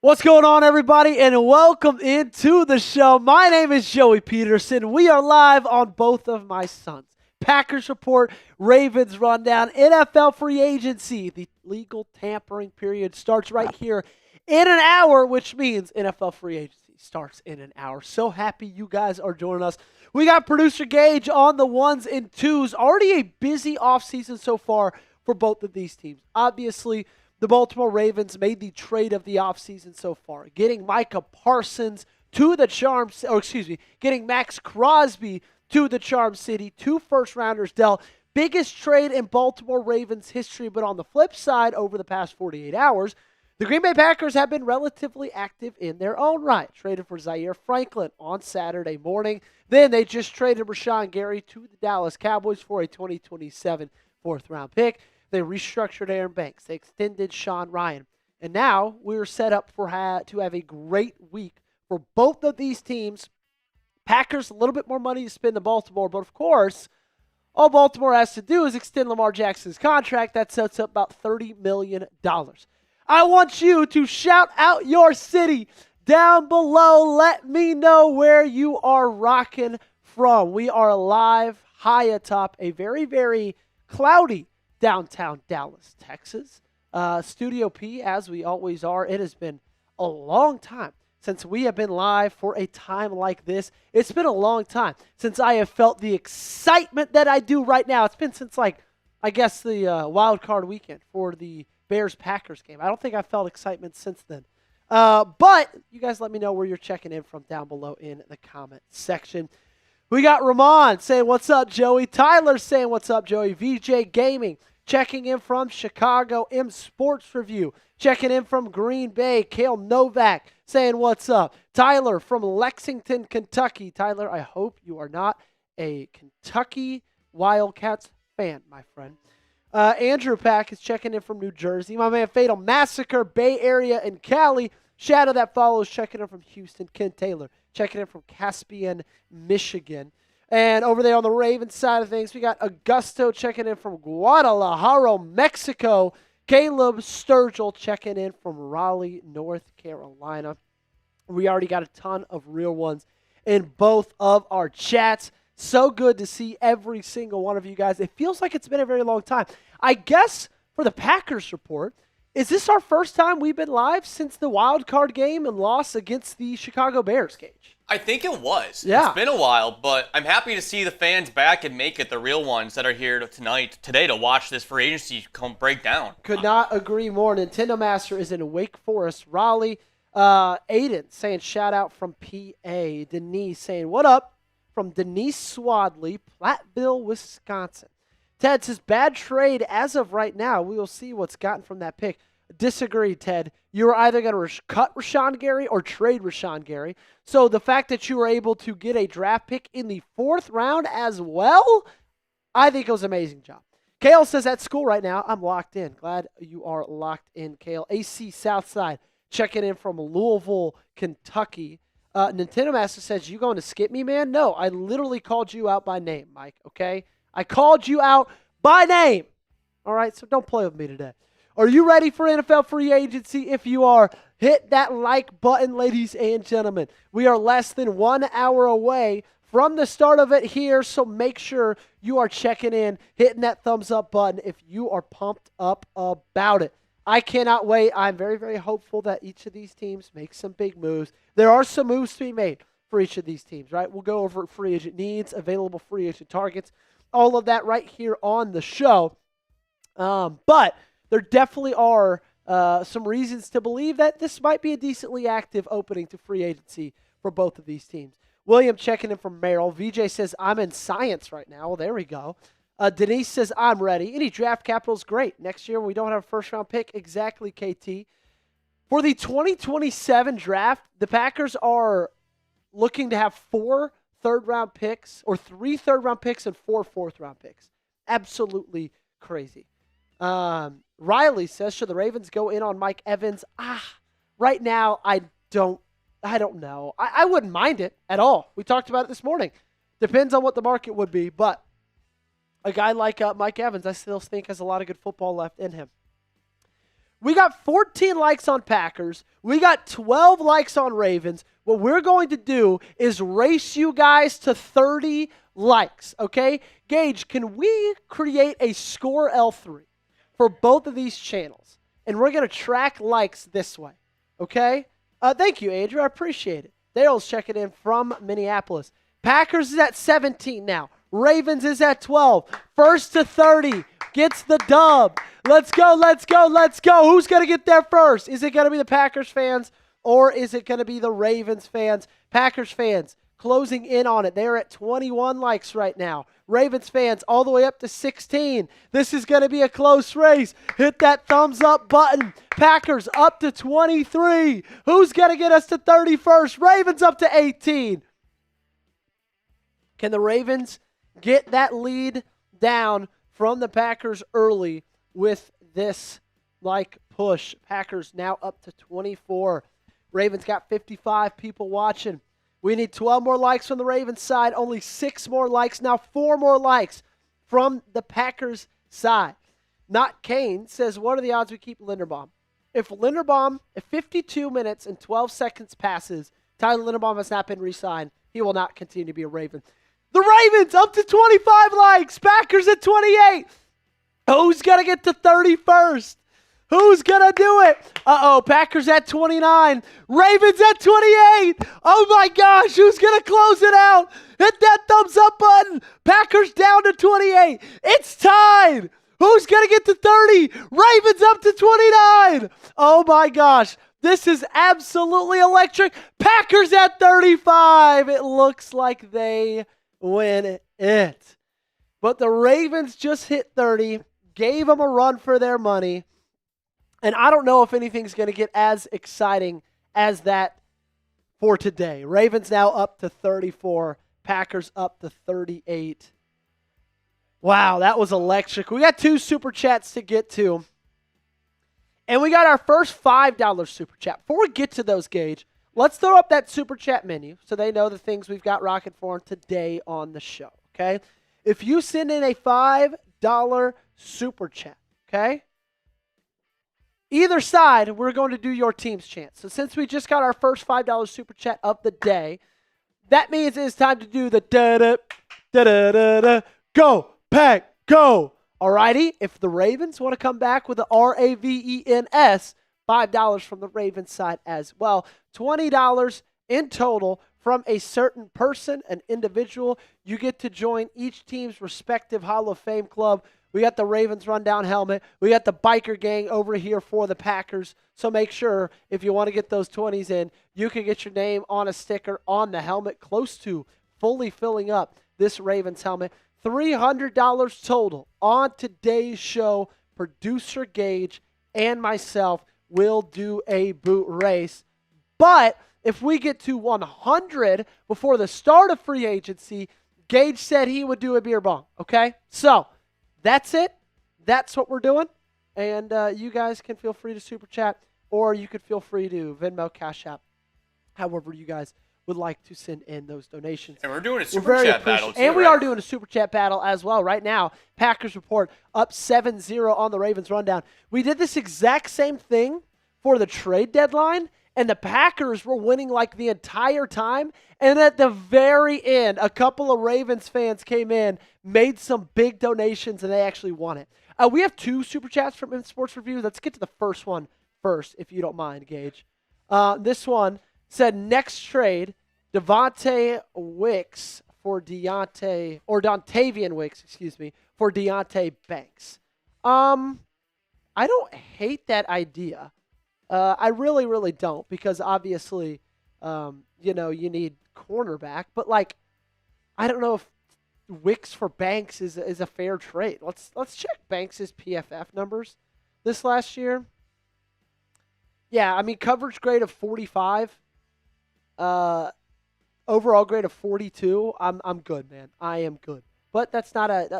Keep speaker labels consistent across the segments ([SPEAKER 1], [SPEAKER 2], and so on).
[SPEAKER 1] What's going on, everybody, and welcome into the show. My name is Joey Petersen. We are live on both of my sons. Packers Report, Ravens Rundown, NFL Free Agency. The legal tampering period starts right here in an hour, which means NFL Free Agency starts in an hour. So happy you guys are joining us. We got producer Gage on the ones and twos. Already a busy offseason so far for both of these teams. Obviously, the Baltimore Ravens made the trade of the offseason so far, getting Micah Parsons to the getting Max Crosby to the Charm City, 2 first-rounders dealt. Biggest trade in Baltimore Ravens history, but on the flip side, over the past 48 hours, the Green Bay Packers have been relatively active in their own right. Traded for Zaire Franklin on Saturday morning. Then they just traded Rashawn Gary to the Dallas Cowboys for a 2027 fourth-round pick. They restructured Aaron Banks. They extended Rhyan. And now we're set up to have a great week for both of these teams. Packers, a little bit more money to spend than Baltimore, but of course, all Baltimore has to do is extend Lamar Jackson's contract. That sets up about $30 million. I want you to shout out your city down below. Let me know where you are rocking from. We are live high atop a very, very cloudy downtown Dallas, Texas. Studio P, as we always are. It has been a long time since we have been live for a time like this. It's been a long time since I have felt the excitement that I do right now. It's been since, the wild card weekend for the Bears-Packers game. I don't think I've felt excitement since then. But you guys let me know where you're checking in from down below in the comment section. We got Ramon saying, what's up, Joey? Tyler saying, what's up, Joey? VJ Gaming checking in from Chicago. M Sports Review checking in from Green Bay. Kale Novak saying, what's up? Tyler from Lexington, Kentucky. Tyler, I hope you are not a Kentucky Wildcats fan, my friend. Andrew Pack is checking in from New Jersey. My man Fatal Massacre, Bay Area, and Cali. Shadow That Follows checking in from Houston. Ken Taylor checking in from Caspian, Michigan. And over there on the Ravens side of things, we got Augusto checking in from Guadalajara, Mexico. Caleb Sturgill checking in from Raleigh, North Carolina. We already got a ton of real ones in both of our chats. So good to see every single one of you guys. It feels like it's been a very long time. I guess for the Packers Report, is this our first time we've been live since the wild card game and loss against the Chicago Bears, Gage?
[SPEAKER 2] I think it was.
[SPEAKER 1] Yeah.
[SPEAKER 2] It's been a while, but I'm happy to see the fans back and make it the real ones that are here today to watch this free agency come break down.
[SPEAKER 1] Could not agree more. Nintendo Master is in Wake Forest, Raleigh. Aiden saying shout out from PA. Denise saying what up from Denise Swadley, Platteville, Wisconsin. Ted says, bad trade as of right now. We will see what's gotten from that pick. Disagree, Ted. You were either going to cut Rashawn Gary or trade Rashawn Gary. So the fact that you were able to get a draft pick in the 4th round as well, I think it was an amazing job. Kale says, at school right now, I'm locked in. Glad you are locked in, Kale. AC Southside checking in from Louisville, Kentucky. Nintendo Master says, you going to skip me, man? No, I literally called you out by name, Mike, okay? I called you out by name. All right, so don't play with me today. Are you ready for NFL Free Agency? If you are, hit that like button, ladies and gentlemen. We are less than 1 hour away from the start of it here, so make sure you are checking in, hitting that thumbs up button if you are pumped up about it. I cannot wait. I'm very, very hopeful that each of these teams makes some big moves. There are some moves to be made for each of these teams, right? We'll go over free agent needs, available free agent targets, all of that right here on the show. But there definitely are some reasons to believe that this might be a decently active opening to free agency for both of these teams. William checking in from Merrill. VJ says, I'm in science right now. Well, there we go. Denise says, I'm ready. Any draft capital is great. Next year when we don't have a first-round pick, exactly, KT. For the 2027 draft, the Packers are looking to have 4 third-round picks, or 3 third-round picks and 4 fourth-round picks. Absolutely crazy. Riley says, should the Ravens go in on Mike Evans? Right now, I don't know. I wouldn't mind it at all. We talked about it this morning. Depends on what the market would be, but a guy like Mike Evans, I still think has a lot of good football left in him. We got 14 likes on Packers. We got 12 likes on Ravens. What we're going to do is race you guys to 30 likes, okay? Gage, can we create a score L3 for both of these channels? And we're going to track likes this way, okay? Thank you, Andrew. I appreciate it. Daryl's checking in from Minneapolis. Packers is at 17 now. Ravens is at 12. First to 30 gets the dub. Let's go, let's go, let's go. Who's going to get there first? Is it going to be the Packers fans or is it going to be the Ravens fans? Packers fans closing in on it. They're at 21 likes right now. Ravens fans all the way up to 16. This is going to be a close race. Hit that thumbs up button. Packers up to 23. Who's going to get us to 31st? Ravens up to 18. Can the Ravens get that lead down from the Packers early with this push? Packers now up to 24. Ravens got 55 people watching. We need 12 more likes from the Ravens side, only 6 more likes, now 4 more likes from the Packers side. Not Kane says, what are the odds we keep Linderbaum? If 52 minutes and 12 seconds passes, Tyler Linderbaum has not been re-signed. He will not continue to be a Raven. The Ravens up to 25 likes. Packers at 28. Who's going to get to 31st? Who's going to do it? Packers at 29. Ravens at 28. Oh my gosh, who's going to close it out? Hit that thumbs up button. Packers down to 28. It's tied. Who's going to get to 30? Ravens up to 29. Oh my gosh. This is absolutely electric. Packers at 35. It looks like they win it. But the Ravens just hit 30, gave them a run for their money. And I don't know if anything's going to get as exciting as that for today. Ravens now up to 34. Packers up to 38. Wow, that was electric. We got 2 super chats to get to. And we got our first $5 super chat. Before we get to those, Gage, let's throw up that super chat menu so they know the things we've got rocking for them today on the show, okay? If you send in a $5 super chat, okay? Either side, we're going to do your team's chance. So since we just got our first $5 super chat of the day, that means it's time to do the da-da, da-da-da-da, go, Pack, go. Alrighty, if the Ravens want to come back with the RAVENS, $5 from the Ravens side as well. $20 in total from a certain person, an individual. You get to join each team's respective Hall of Fame club. We got the Ravens rundown helmet. We got the biker gang over here for the Packers. So make sure if you want to get those 20s in, you can get your name on a sticker on the helmet, close to fully filling up this Ravens helmet. $300 total on today's show. Producer Gage and myself will do a boot race. But if we get to 100 before the start of free agency, Gage said he would do a beer bong. Okay? So that's it. That's what we're doing. And you guys can feel free to super chat, or you could feel free to Venmo, Cash App, however you guys would like to send in those donations.
[SPEAKER 2] And we're doing a super chat battle too,
[SPEAKER 1] and we
[SPEAKER 2] right?
[SPEAKER 1] are doing a super chat battle as well right now. Packers report up 7-0 on the Ravens rundown. We did this exact same thing for the trade deadline, and the Packers were winning like the entire time. And at the very end, a couple of Ravens fans came in, made some big donations, and they actually won it. We have 2 super chats from Sports Review. Let's get to the first one first, if you don't mind, Gage. This one said, next trade, Dontavian Wicks for Deontay Banks. I don't hate that idea. I really, really don't, because obviously, you need cornerback. But I don't know if Wicks for Banks is a fair trade. Let's check Banks' PFF numbers this last year. Yeah, I mean, coverage grade of 45. Overall grade of 42. I'm good, man. I am good. But that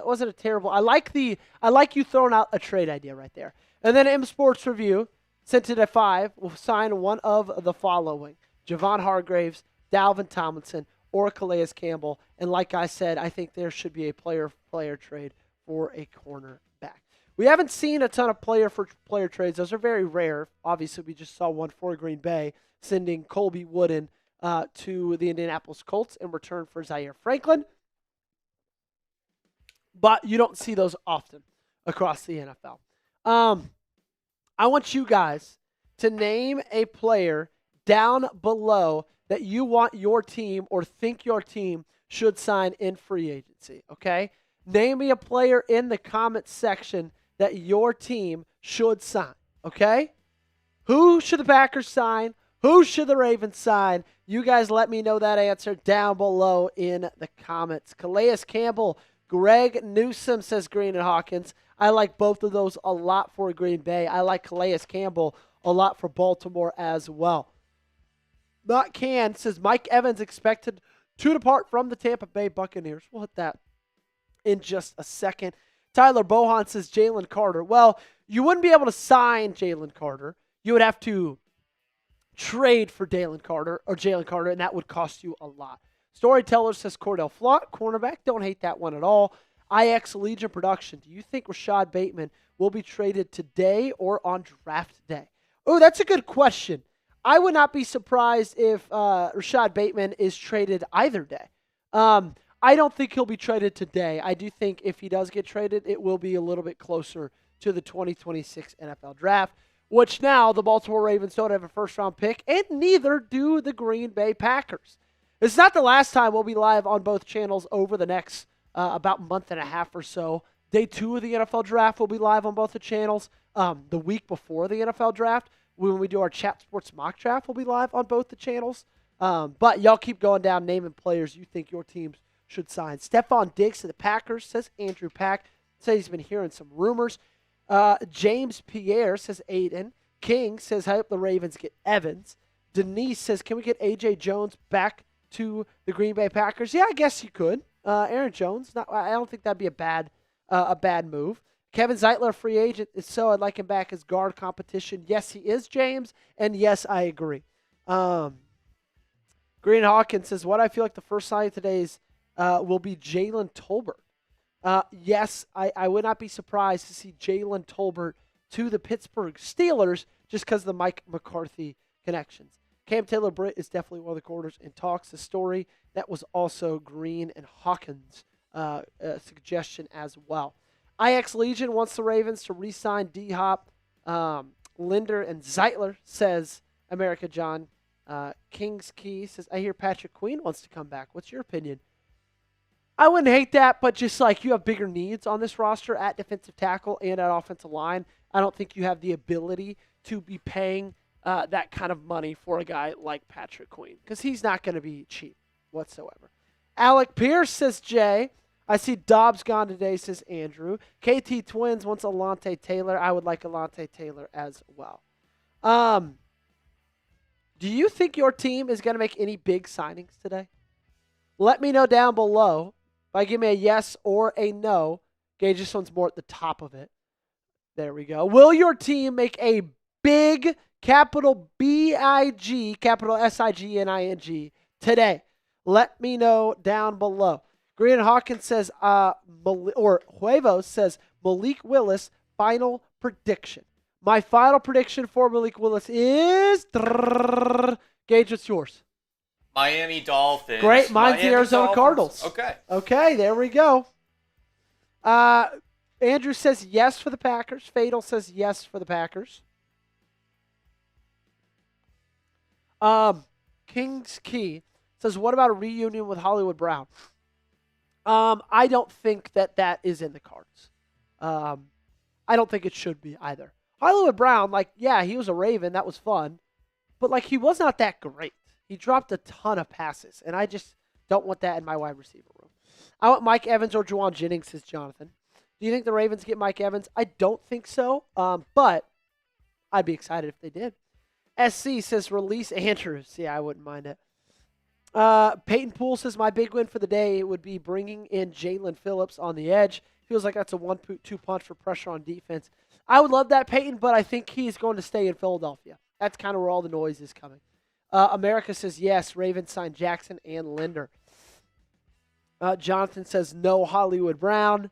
[SPEAKER 1] wasn't a terrible. I like you throwing out a trade idea right there. And then M Sports Review sent it at 5. We'll sign one of the following: Javon Hargraves, Dalvin Tomlinson, or Calais Campbell. And like I said, I think there should be a player trade for a cornerback. We haven't seen a ton of player-for-player trades. Those are very rare. Obviously, we just saw one for Green Bay, sending Colby Wooden to the Indianapolis Colts in return for Zaire Franklin. But you don't see those often across the NFL. I want you guys to name a player down below that you want your team or think your team should sign in free agency, okay? Name me a player in the comments section that your team should sign, okay? Who should the Packers sign? Who should the Ravens sign? You guys let me know that answer down below in the comments. Calais Campbell, Greg Newsom says Green and Hawkins. I like both of those a lot for Green Bay. I like Calais Campbell a lot for Baltimore as well. Not Can says Mike Evans expected to depart from the Tampa Bay Buccaneers. We'll hit that in just a second. Tyler Bohan says Jalen Carter. Well, you wouldn't be able to sign Jalen Carter. You would have to trade for Jalen Carter, and that would cost you a lot. Storyteller says Cordell Flott, cornerback. Don't hate that one at all. IX Legion Production. Do you think Rashad Bateman will be traded today or on draft day? Oh, that's a good question. I would not be surprised if Rashad Bateman is traded either day. I don't think he'll be traded today. I do think if he does get traded, it will be a little bit closer to the 2026 NFL Draft, which now the Baltimore Ravens don't have a first-round pick, and neither do the Green Bay Packers. It's not the last time we'll be live on both channels over the next about month and a half or so. Day 2 of the NFL Draft will be live on both the channels. The week before the NFL Draft, when we do our Chat Sports mock draft, we'll be live on both the channels. But y'all keep going down, naming players you think your teams should sign. Stephon Diggs to the Packers, says Andrew Pack. Says he's been hearing some rumors. James Pierre, says Aiden. King says, I hope the Ravens get Evans. Denise says, can we get A.J. Jones back to the Green Bay Packers? Yeah, I guess you could. Aaron Jones, I don't think that'd be a bad move. Kevin Zeitler, free agent, is so I'd like him back as guard competition. Yes, he is, James, and yes, I agree. Green Hawkins says, what I feel like the first sign of today's will be Jalen Tolbert. Yes, I would not be surprised to see Jalen Tolbert to the Pittsburgh Steelers just because of the Mike McCarthy connections. Cam Taylor-Britt is definitely one of the corners in talks. The story that was also Green and Hawkins' suggestion as well. IX Legion wants the Ravens to re-sign D-Hop, Linder, and Zeitler, says America John. King's Key says, I hear Patrick Queen wants to come back. What's your opinion? I wouldn't hate that, but just like you have bigger needs on this roster at defensive tackle and at offensive line, I don't think you have the ability to be paying that kind of money for a guy like Patrick Queen because he's not going to be cheap whatsoever. Alec Pierce, says Jay. I see Dobbs gone today, says Andrew. KT Twins wants Alante Taylor. I would like Alante Taylor as well. Do you think your team is going to make any big signings today? Let me know down below. By give me a yes or a no. Gage, this one's more at the top of it. There we go. Will your team make a big capital B-I-G, capital S-I-G-N-I-N-G today? Let me know down below. Green Hawkins says, or Huevos says, Malik Willis, final prediction. My final prediction for Malik Willis is, Gage, what's yours?
[SPEAKER 2] Miami Dolphins.
[SPEAKER 1] Great. Mine's the Arizona Cardinals.
[SPEAKER 2] Okay.
[SPEAKER 1] Okay, there we go. Andrew says yes for the Packers. Fatal says yes for the Packers. King's Key says, what about a reunion with Hollywood Brown? I don't think that is in the cards. I don't think it should be either. Hollywood Brown, he was a Raven. That was fun. But, he was not that great. He dropped a ton of passes, and I just don't want that in my wide receiver room. I want Mike Evans or Juwan Jennings, says Jonathan. Do you think the Ravens get Mike Evans? I don't think so, but I'd be excited if they did. SC says release Andrews. Yeah, I wouldn't mind it. Peyton Poole says my big win for the day would be bringing in Jalen Phillips on the edge. Feels like that's a 1-2 punch for pressure on defense. I would love that, Peyton, but I think he's going to stay in Philadelphia. That's kind of where all the noise is coming. America says yes. Ravens signed Jackson and Linder. Jonathan says no Hollywood Brown.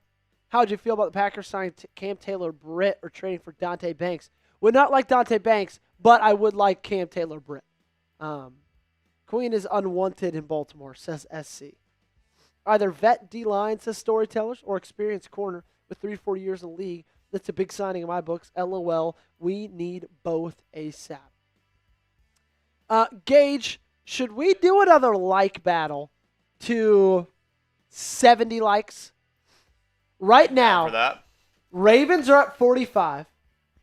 [SPEAKER 1] How would you feel about the Packers signing Cam Taylor-Britt or trading for Dante Banks? Would not like Dante Banks, but I would like Cam Taylor-Britt. Queen is unwanted in Baltimore, says SC. Either vet D-line, says Storytellers, or experienced corner with 3-4 years in the league. That's a big signing in my books. LOL. We need both ASAP. Gage, should we do another like battle to 70 likes? Right now,
[SPEAKER 2] For that.
[SPEAKER 1] Ravens are at 45,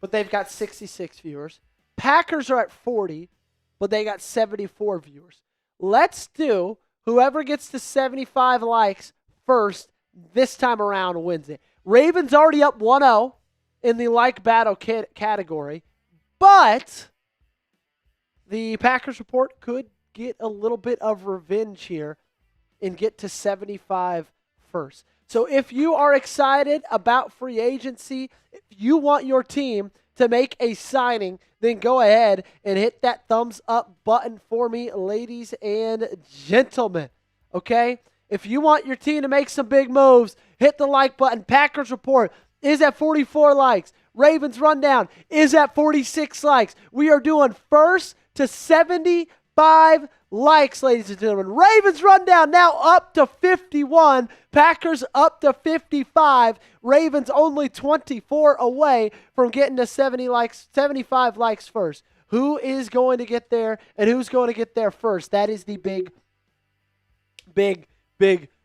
[SPEAKER 1] but they've got 66 viewers. Packers are at 40, but they got 74 viewers. Let's do whoever gets to 75 likes first this time around wins it. Ravens already up 1-0 in the like battle category, but the Packers report could get a little bit of revenge here and get to 75 first. So if you are excited about free agency, if you want your team to make a signing, then go ahead and hit that thumbs up button for me, ladies and gentlemen. Okay? If you want your team to make some big moves, hit the like button. Packers report is at 44 likes. Ravens rundown is at 46 likes. We are doing first to 75 likes, ladies and gentlemen. Ravens rundown now up to 51. Packers up to 55. Ravens only 24 away from getting to 75 likes first. Who is going to get there and who's going to get there first? That is the big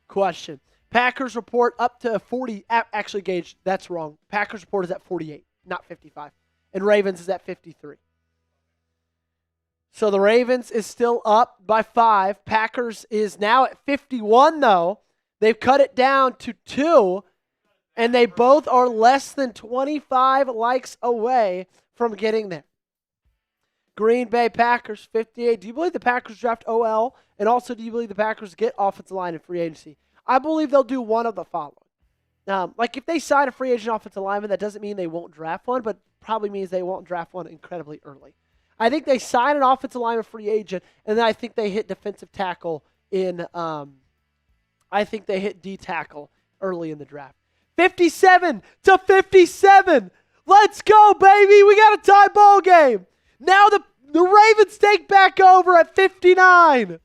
[SPEAKER 1] question. Packers report up to 40. Actually, Gage, that's wrong. Packers report is at 48, not 55. And Ravens is at 53. So the Ravens is still up by 5. Packers is now at 51, though. They've cut it down to 2, and they both are less than 25 likes away from getting there. Green Bay Packers, 58. Do you believe the Packers draft OL? And also, do you believe the Packers get offensive line in free agency? I believe they'll do one of the following. Like if they sign a free agent offensive lineman, that doesn't mean they won't draft one, but probably means they won't draft one incredibly early. I think they sign an offensive lineman free agent, and then I think they hit defensive tackle in I think they hit D tackle early in the draft. 57 to 57. Let's go, baby. We got a tie ball game. Now the Ravens take back over at 59.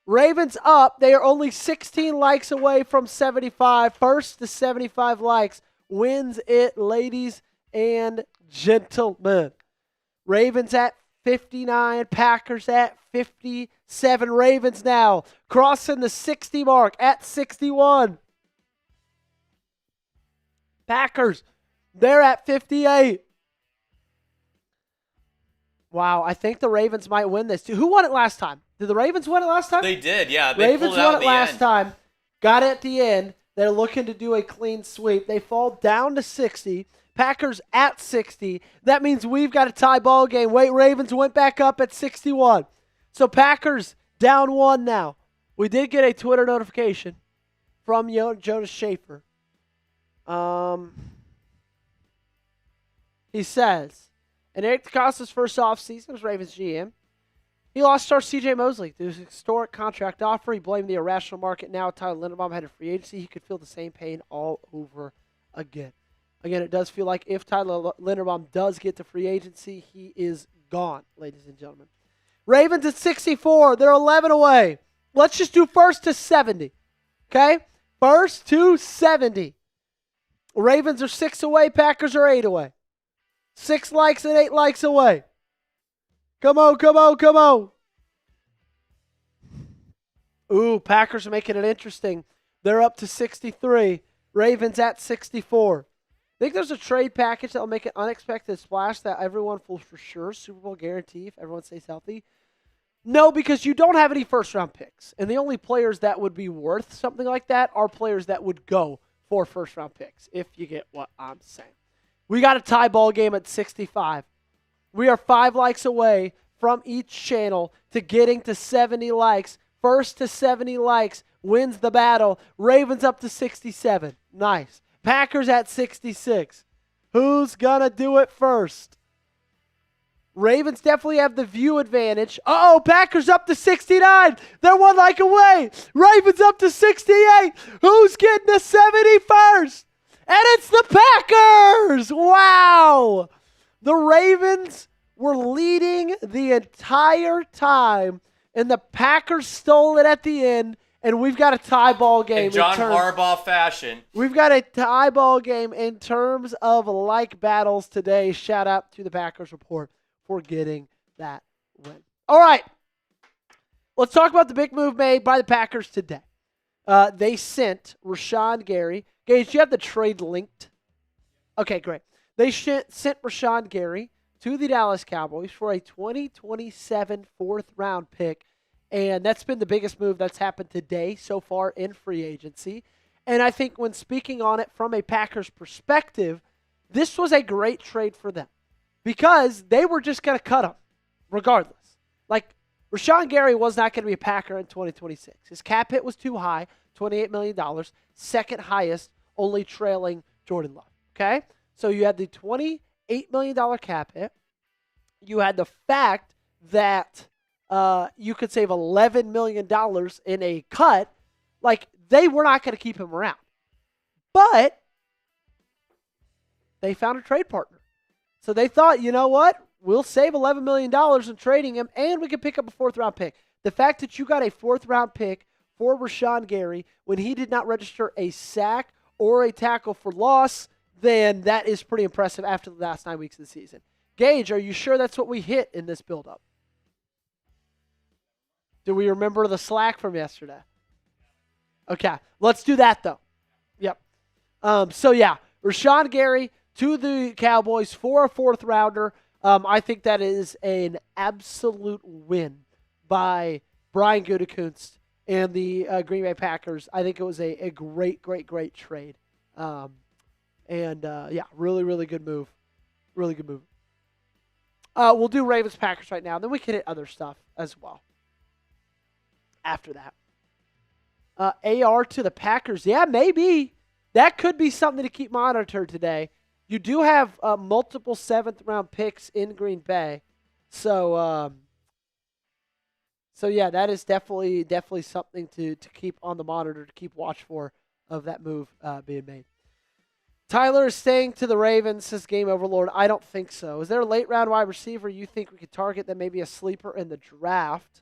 [SPEAKER 1] Ravens up. They are only 16 likes away from 75. First to 75 likes wins it, ladies and gentlemen. Ravens at 59, Packers at 57. Ravens now crossing the 60 mark at 61. Packers, they're at 58. Wow, I think the Ravens might win this too. Who won it last time? Did the Ravens win it last time?
[SPEAKER 2] They did, yeah. They
[SPEAKER 1] Ravens
[SPEAKER 2] pulled it out
[SPEAKER 1] won it last time. Got it at the end. They're looking to do a clean sweep. They fall down to 60. Packers at 60. That means we've got a tie ball game. Wait, Ravens went back up at 61. So Packers down 1 now. We did get a Twitter notification from Jonas Schaefer. He says, in Eric DeCosta's first offseason as Ravens GM, he lost star C.J. Mosley through his historic contract offer. He blamed the irrational market. Now Tyler Linderbaum had a free agency. He could feel the same pain all over again. Again, it does feel like if Tyler Linderbaum does get to free agency, he is gone, ladies and gentlemen. Ravens at 64. They're 11 away. Let's just do first to 70. Okay? First to 70. Ravens are 6 away. Packers are 8 away. 6 likes and 8 likes away. Come on, come on, come on. Ooh, Packers are making it interesting. They're up to 63. Ravens at 64. I think there's a trade package that will make an unexpected splash that everyone will for sure. Super Bowl guarantee if everyone stays healthy. No, because you don't have any first-round picks. And the only players that would be worth something like that are players that would go for first-round picks, if you get what I'm saying. We got a tie ball game at 65. We are 5 likes away from each channel to getting to 70 likes. First to 70 likes wins the battle. Ravens up to 67. Nice. Packers at 66. Who's going to do it first? Ravens definitely have the view advantage. Uh-oh, Packers up to 69. They're 1 like away. Ravens up to 68. Who's getting to 70 first? And it's the Packers! Wow! The Ravens were leading the entire time, and the Packers stole it at the end, and we've got a tie ball game.
[SPEAKER 2] In John Harbaugh fashion.
[SPEAKER 1] We've got a tie ball game in terms of like battles today. Shout out to the Packers Report for getting that win. All right. Let's talk about the big move made by the Packers today. They sent Rashawn Gary. Gage, do you have the trade linked? Okay, great. They sent Rashawn Gary to the Dallas Cowboys for a 2027 fourth-round pick, and that's been the biggest move that's happened today so far in free agency. And I think when speaking on it from a Packers perspective, this was a great trade for them because they were just going to cut him regardless. Like, Rashawn Gary was not going to be a Packer in 2026. His cap hit was too high, $28 million, second highest, only trailing Jordan Love. Okay? So you had the $28 million cap hit. You had the fact that you could save $11 million in a cut. Like, they were not going to keep him around. But they found a trade partner. So they thought, you know what? We'll save $11 million in trading him, and we can pick up a fourth-round pick. The fact that you got a fourth-round pick for Rashawn Gary when he did not register a sack or a tackle for loss, then that is pretty impressive after the last 9 weeks of the season. Gage, are you sure that's what we hit in this build-up? Do we remember the slack from yesterday? Okay, let's do that, though. Yep. Rashawn Gary to the Cowboys for a fourth-rounder. I think that is an absolute win by Brian Gutekunst and the Green Bay Packers. I think it was a great trade. Really, really good move. Really good move. We'll do Ravens-Packers right now. Then we can hit other stuff as well after that. AR to the Packers. Yeah, maybe. That could be something to keep monitored today. You do have multiple seventh-round picks in Green Bay. So that is definitely something to keep on the monitor, to keep watch for of that move being made. Tyler is staying to the Ravens, says Game Overlord. I don't think so. Is there a late-round wide receiver you think we could target that may be a sleeper in the draft?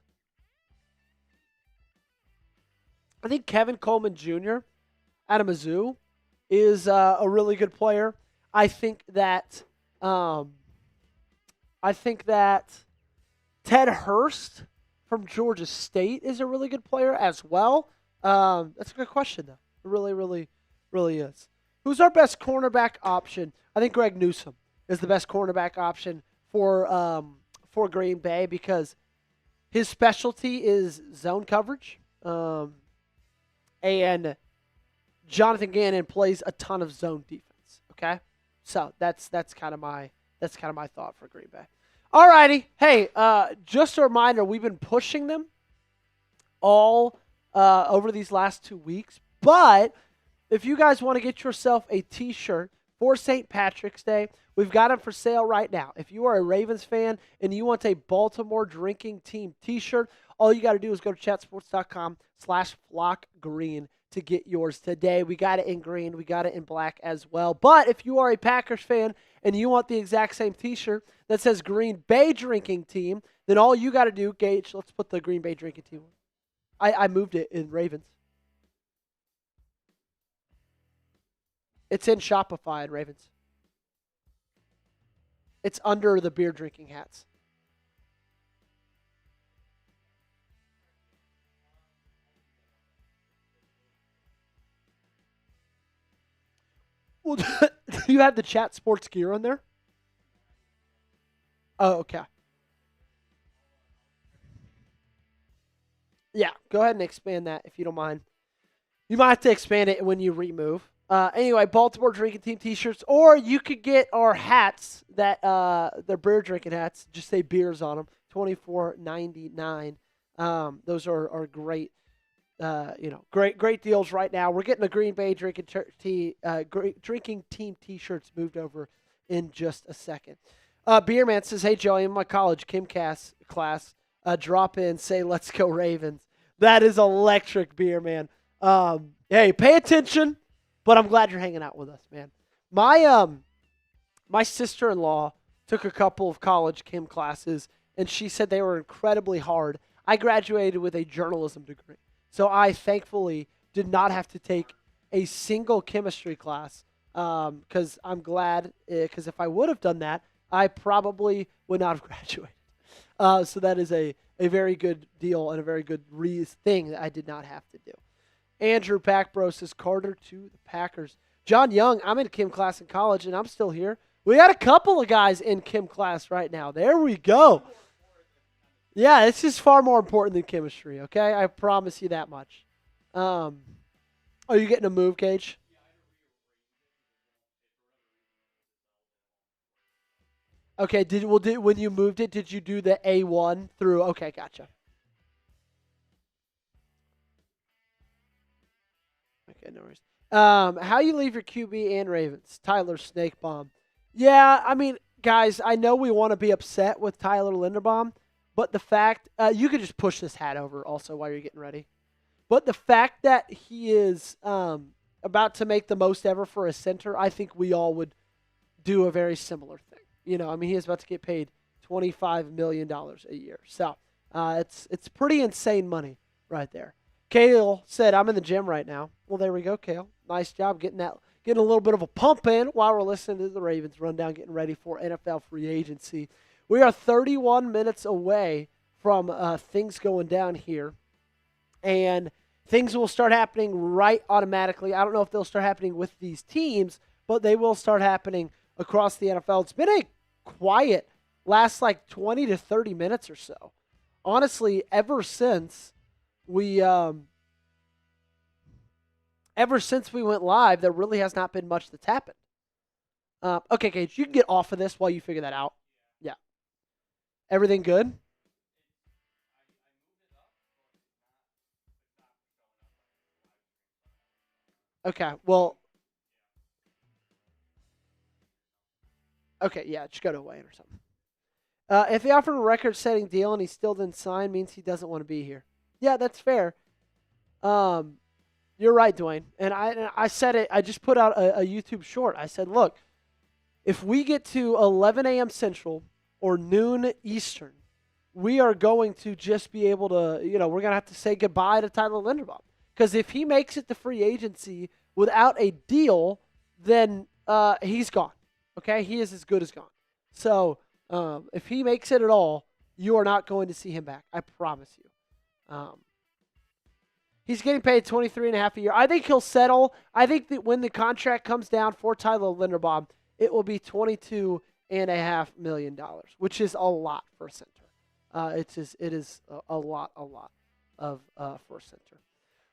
[SPEAKER 1] I think Kevin Coleman Jr. out of Mizzou is a really good player. I think that Ted Hurst from Georgia State is a really good player as well. That's a good question, though. It really, really, really is. Who's our best cornerback option? I think Greg Newsome is the best cornerback option for Green Bay because his specialty is zone coverage, and Jonathan Gannon plays a ton of zone defense. Okay, so that's kind of my thought for Green Bay. All righty, hey, just a reminder, we've been pushing them all over these last 2 weeks, but if you guys want to get yourself a T-shirt for St. Patrick's Day, we've got them for sale right now. If you are a Ravens fan and you want a Baltimore Drinking Team T-shirt, all you got to do is go to chatsports.com/flockgreen to get yours today. We got it in green. We got it in black as well. But if you are a Packers fan and you want the exact same T-shirt that says Green Bay Drinking Team, then all you got to do, Gage, let's put the Green Bay Drinking Team on. I moved it in Ravens. It's in Shopify and Ravens. It's under the beer drinking hats. Well, do you have the chat sports gear on there? Oh, okay. Yeah, go ahead and expand that if you don't mind. You might have to expand it when you remove. Anyway, Baltimore Drinking Team T-shirts, or you could get our hats that they're beer drinking hats. Just say beers on them. $24.99. Those are great. Great deals right now. We're getting the Green Bay Drinking Team T-shirts moved over in just a second. Beerman says, "Hey Joey, in my college Kimcast class, drop in, say let's go Ravens." That is electric, Beerman. Hey, pay attention. But I'm glad you're hanging out with us, man. My sister-in-law took a couple of college chem classes, and she said they were incredibly hard. I graduated with a journalism degree, so I thankfully did not have to take a single chemistry class because I'm glad, because if I would have done that, I probably would not have graduated. So that is a very good deal and a very good thing that I did not have to do. Andrew Packbro says Carter to the Packers. John Young, I'm in chem class in college, and I'm still here. We got a couple of guys in chem class right now. There we go. Yeah, this is far more important than chemistry, okay? I promise you that much. Are you getting a move, Cage? Okay, when you moved it, did you do the A1 through? Okay, gotcha. Okay, no worries. How you leave your QB and Ravens? Tyler Snakebomb. Yeah, I mean, guys, I know we want to be upset with Tyler Linderbaum, but the fact you could just push this hat over also while you're getting ready. But the fact that he is about to make the most ever for a center, I think we all would do a very similar thing. You know, I mean, he is about to get paid $25 million a year. So it's pretty insane money right there. Kale said, I'm in the gym right now. Well, there we go, Kale. Nice job getting a little bit of a pump in while we're listening to the Ravens rundown, getting ready for NFL free agency. We are 31 minutes away from things going down here, and things will start happening right automatically. I don't know if they'll start happening with these teams, but they will start happening across the NFL. It's been a quiet last like 20 to 30 minutes or so. Honestly, ever since we went live, there really has not been much that's happened. Okay, Gage, you can get off of this while you figure that out. Yeah. Everything good? Okay, well, okay, yeah, just go to Wayne or something. If they offered a record-setting deal and he still didn't sign, means he doesn't want to be here. Yeah, that's fair. You're right, Dwayne. And I said it. I just put out a YouTube short. I said, look, if we get to 11 a.m. Central or noon Eastern, we are going to just be able to, we're going to have to say goodbye to Tyler Linderbaum. Because if he makes it to free agency without a deal, then he's gone. Okay? He is as good as gone. So if he makes it at all, you are not going to see him back. I promise you. He's getting paid $23.5 a year. I think he'll settle. I think that when the contract comes down for Tyler Linderbaum, it will be $22.5 million, which is a lot for a center. It is a lot of for a center.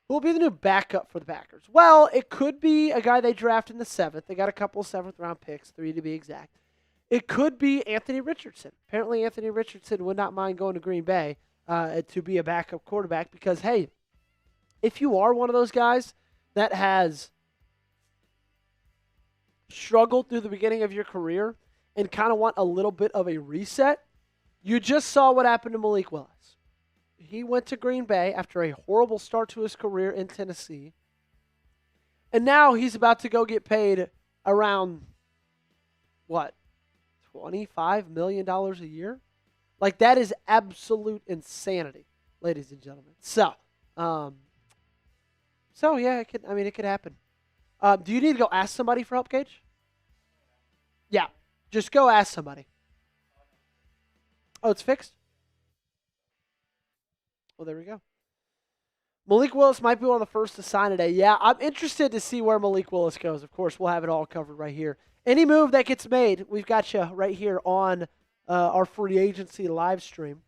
[SPEAKER 1] Who will be the new backup for the Packers? Well, it could be a guy they draft in the 7th. They got a couple of 7th-round picks, 3 to be exact. It could be Anthony Richardson. Apparently, Anthony Richardson would not mind going to Green Bay to be a backup quarterback because, hey, if you are one of those guys that has struggled through the beginning of your career and kind of want a little bit of a reset, you just saw what happened to Malik Willis. He went to Green Bay after a horrible start to his career in Tennessee, and now he's about to go get paid around, what, $25 million a year? Like, that is absolute insanity, ladies and gentlemen. So yeah, it could happen. Do you need to go ask somebody for help, Gage? Yeah, just go ask somebody. Oh, it's fixed? Well, there we go. Malik Willis might be one of the first to sign today. Yeah, I'm interested to see where Malik Willis goes. Of course, we'll have it all covered right here. Any move that gets made, we've got you right here on our free agency live stream.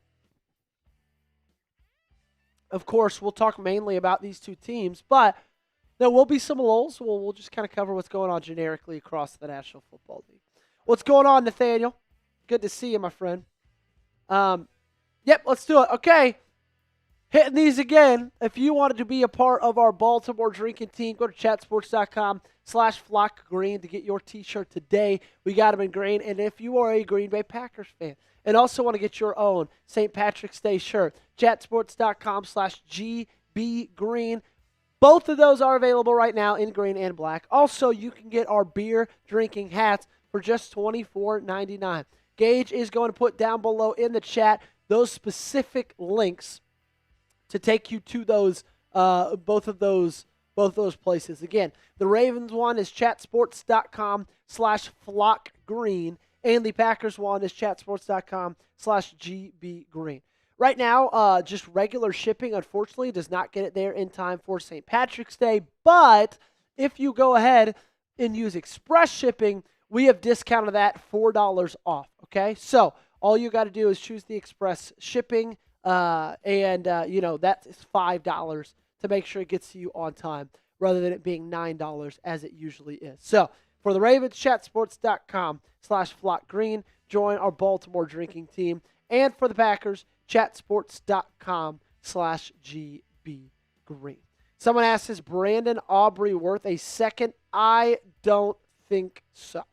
[SPEAKER 1] Of course, we'll talk mainly about these two teams, but there will be some lulls. We'll just kind of cover what's going on generically across the National Football League. What's going on, Nathaniel? Good to see you, my friend. Yep, let's do it. Okay. Hitting these again. If you wanted to be a part of our Baltimore drinking team, go to chatsports.com/flockgreen to get your t-shirt today. We got them in green. And if you are a Green Bay Packers fan and also want to get your own St. Patrick's Day shirt, chatsports.com/gbgreen. Both of those are available right now in green and black. Also, you can get our beer drinking hats for just $24.99. Gage is going to put down below in the chat those specific links to take you to those both of those places. Again, the Ravens one is chatsports.com/flockgreen, and the Packers one is chatsports.com/gbgreen. Right now, just regular shipping, unfortunately, does not get it there in time for St. Patrick's Day. But if you go ahead and use express shipping, we have discounted that $4 off. Okay, so all you got to do is choose the express shipping, and that is $5 to make sure it gets to you on time, rather than it being $9 as it usually is. So for the Ravens, chatsports.com/flockgreen. Join our Baltimore drinking team, and for the Packers, chatsports.com/gbgreen. Someone asks, is Brandon Aubrey worth a second? I don't think so.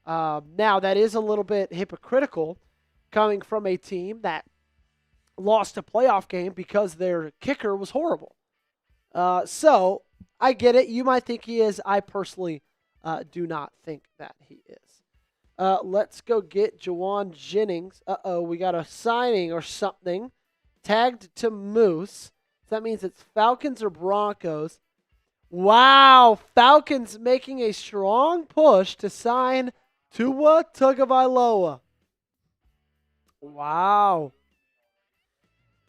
[SPEAKER 1] Now, that is a little bit hypocritical coming from a team that lost a playoff game because their kicker was horrible. So I get it. You might think he is. I personally do not think that he is. Let's go get Jawan Jennings. We got a signing or something tagged to Moose. So that means it's Falcons or Broncos. Wow, Falcons making a strong push to sign Tua Tagovailoa. Wow.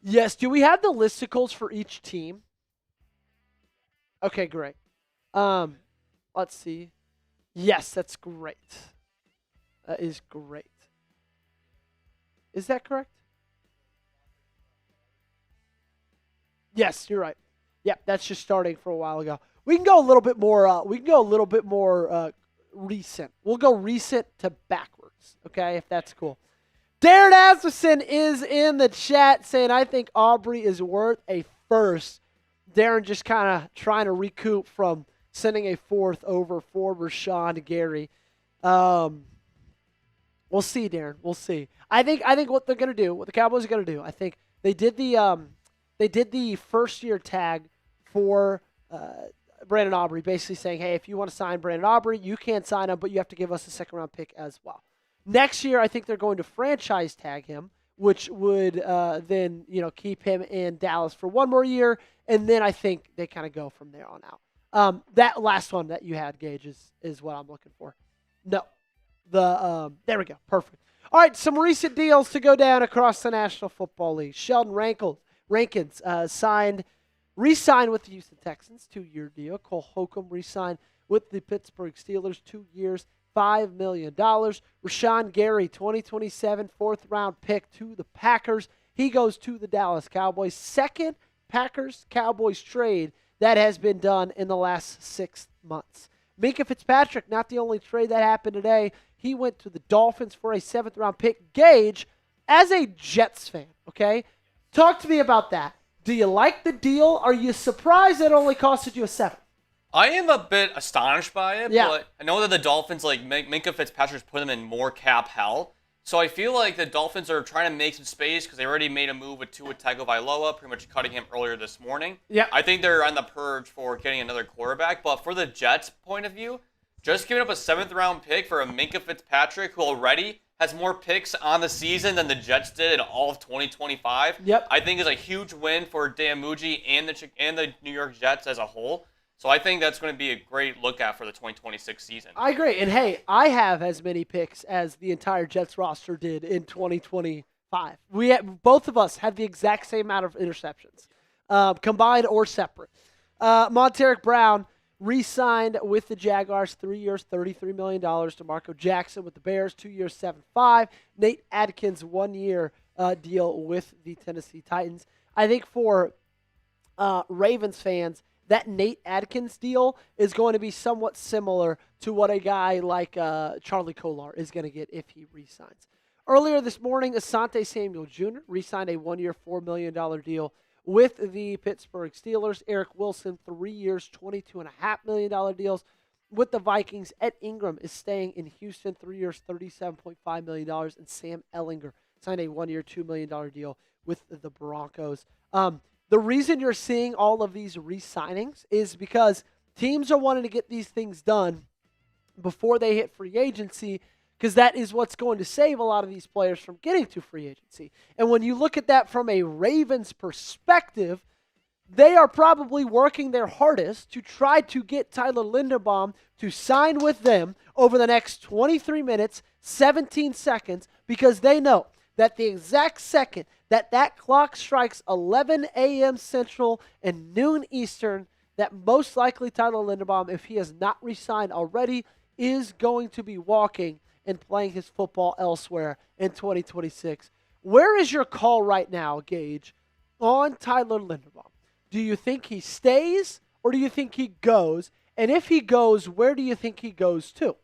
[SPEAKER 1] Yes, do we have the listicles for each team? Okay, great. Let's see. Yes, that's great. That is great. Is that correct? Yes, you're right. Yep, that's just starting for a while ago. We can go a little bit more. Recent. We'll go recent to backwards. Okay, if that's cool. Darren Asmussen is in the chat saying, I think Aubrey is worth a first. Darren just kind of trying to recoup from sending a fourth over for Rashawn Gary. We'll see, Darren. We'll see. I think what they're gonna do, what the Cowboys are gonna do, I think they did the first year tag for Brandon Aubrey, basically saying, hey, if you want to sign Brandon Aubrey, you can sign him, but you have to give us a second round pick as well. Next year, I think they're going to franchise tag him, which would then keep him in Dallas for one more year, and then I think they kind of go from there on out. That last one that you had, Gage, is what I'm looking for. No. There we go. Perfect. All right, some recent deals to go down across the National Football League. Sheldon Rankins re-signed with the Houston Texans, 2-year deal. Cole Holcomb re-signed with the Pittsburgh Steelers, 2 years, $5 million. Rashawn Gary, 2027 fourth-round pick to the Packers. He goes to the Dallas Cowboys. Second Packers-Cowboys trade that has been done in the last 6 months. Minkah Fitzpatrick, not the only trade that happened today. He went to the Dolphins for a 7th-round pick. Gage, as a Jets fan, okay, talk to me about that. Do you like the deal? Are you surprised that it only costed you a 7th?
[SPEAKER 2] I am a bit astonished by it,
[SPEAKER 1] Yeah.
[SPEAKER 2] but I know that the Dolphins, Minkah Fitzpatrick's put them in more cap hell. So I feel like the Dolphins are trying to make some space because they already made a move with Tua Tagovailoa, pretty much cutting him earlier this morning.
[SPEAKER 1] Yeah.
[SPEAKER 2] I think they're on the purge for getting another quarterback. But for the Jets' point of view, just giving up a 7th-round pick for a Minkah Fitzpatrick who already has more picks on the season than the Jets did in all of 2025,
[SPEAKER 1] Yep.
[SPEAKER 2] I think is a huge win for Dan Muggi and the New York Jets as a whole. So I think that's going to be a great lookout for the 2026 season.
[SPEAKER 1] I agree. And, hey, I have as many picks as the entire Jets roster did in 2025. Both of us had the exact same amount of interceptions, combined or separate. Monteric Brown re-signed with the Jaguars, 3 years, $33 million. DeMarco Jackson with the Bears, 2 years, $7.5. Nate Adkins, 1 year deal with the Tennessee Titans. I think for Ravens fans, that Nate Adkins deal is going to be somewhat similar to what a guy like Charlie Kolar is going to get if he re-signs. Earlier this morning, Asante Samuel Jr. re-signed a 1-year, $4 million deal with the Pittsburgh Steelers. Eric Wilson, 3 years, $22.5 million deals with the Vikings. Ed Ingram is staying in Houston, 3 years, $37.5 million. And Sam Ellinger signed a 1-year, $2 million deal with the Broncos. The reason you're seeing all of these re-signings is because teams are wanting to get these things done before they hit free agency, because that is what's going to save a lot of these players from getting to free agency. And when you look at that from a Ravens perspective, they are probably working their hardest to try to get Tyler Linderbaum to sign with them over the next 23 minutes, 17 seconds, because they know that the exact second that that clock strikes 11 a.m. Central and noon Eastern, that most likely Tyler Linderbaum, if he has not re-signed already, is going to be walking and playing his football elsewhere in 2026. Where is your call right now, Gage, on Tyler Linderbaum? Do you think he stays or do you think he goes? And if he goes, where do you think he goes to?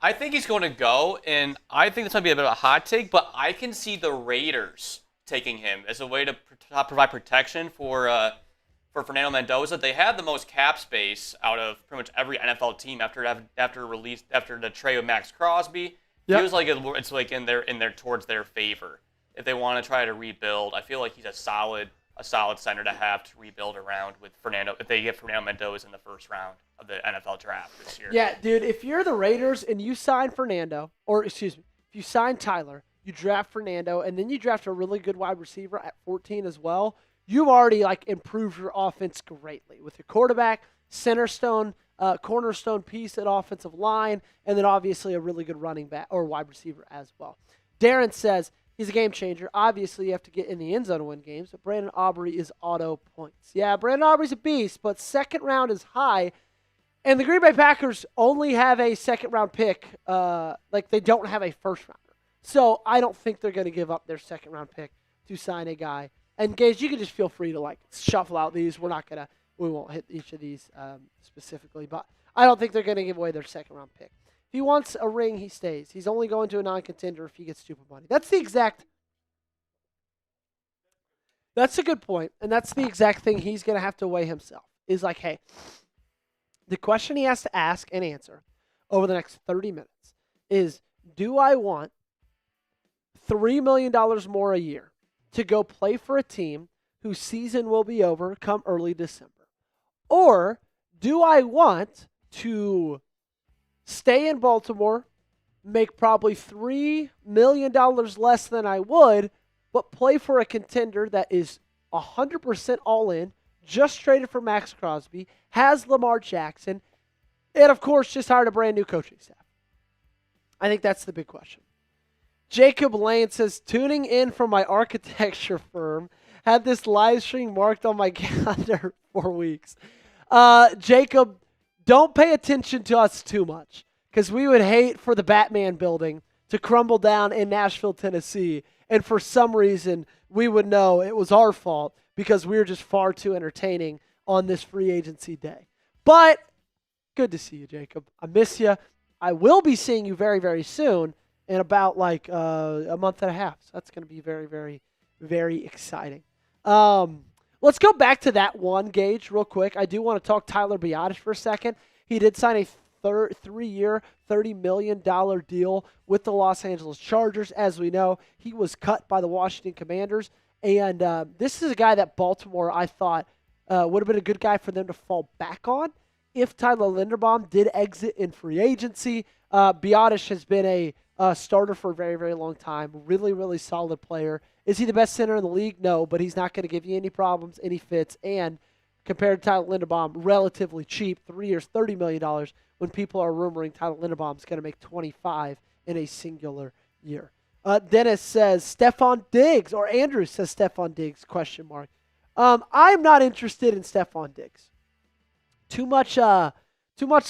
[SPEAKER 2] I think he's going to go, and I think this might be a bit of a hot take, but I can see the Raiders taking him as a way to provide protection for Fernando Mendoza. They have the most cap space out of pretty much every NFL team after the trade of Max Crosby. Yep. Feels like it's like in their towards their favor if they want to try to rebuild. I feel like he's a solid center to have to rebuild around with Fernando if they get Fernando Mendoza in the first round of the NFL draft this year.
[SPEAKER 1] Yeah, dude, if you're the Raiders and you sign if you sign Tyler, you draft Fernando, and then you draft a really good wide receiver at 14 as well, you've already improved your offense greatly with your quarterback, cornerstone piece at offensive line, and then obviously a really good running back or wide receiver as well. Darren says, he's a game changer. Obviously, you have to get in the end zone to win games, but Brandon Aubrey is auto points. Yeah, Brandon Aubrey's a beast, but second round is high, and the Green Bay Packers only have a second-round pick. They don't have a first-rounder. So I don't think they're going to give up their second-round pick to sign a guy. And, Gage, you can just feel free to, shuffle out these. We won't hit each of these specifically, but I don't think they're going to give away their second-round pick. If he wants a ring, he stays. He's only going to a non-contender if he gets stupid money. That's a good point, and that's the exact thing he's going to have to weigh himself. Is hey, the question he has to ask and answer over the next 30 minutes is, do I want $3 million more a year to go play for a team whose season will be over come early December? Or do I want to stay in Baltimore, make probably $3 million less than I would, but play for a contender that is 100% all in, just traded for Max Crosby, has Lamar Jackson, and of course just hired a brand new coaching staff? I think that's the big question. Jacob Lane says, tuning in from my architecture firm, had this live stream marked on my calendar for weeks. Jacob, don't pay attention to us too much, because we would hate for the Batman building to crumble down in Nashville, Tennessee, and for some reason we would know it was our fault because we were just far too entertaining on this free agency day. But good to see you, Jacob. I miss you. I will be seeing you very, very soon in about a month and a half. So that's going to be very, very, very exciting. Let's go back to that one, Gage, real quick. I do want to talk Tyler Biadasz for a second. He did sign a 3-year, $30 million deal with the Los Angeles Chargers. As we know, he was cut by the Washington Commanders. And this is a guy that Baltimore, I thought, would have been a good guy for them to fall back on if Tyler Linderbaum did exit in free agency. Biadasz has been a starter for a very, very long time. Really, really solid player. Is he the best center in the league? No, but he's not going to give you any problems, any fits. And compared to Tyler Linderbaum, relatively cheap, 3 years, $30 million, when people are rumoring Tyler Linderbaum is going to make 25 in a singular year. Dennis says Stephon Diggs, or Andrew says Stephon Diggs, question mark. I'm not interested in Stephon Diggs. Too much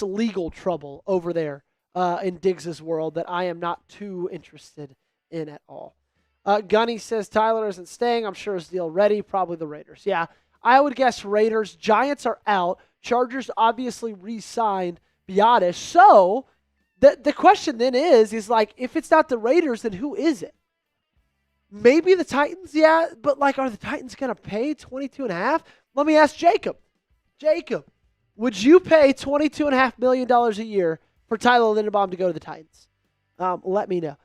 [SPEAKER 1] legal trouble over there in Diggs' world that I am not too interested in at all. Gunny says Tyler isn't staying. I'm sure his deal ready. Probably the Raiders. Yeah, I would guess Raiders. Giants are out. Chargers obviously re-signed Biadasz. So the question then is if it's not the Raiders, then who is it? Maybe the Titans, yeah, but are the Titans going to pay $22.5? Let me ask Jacob. Jacob, would you pay $22.5 million a year for Tyler Linderbaum to go to the Titans? Let me know.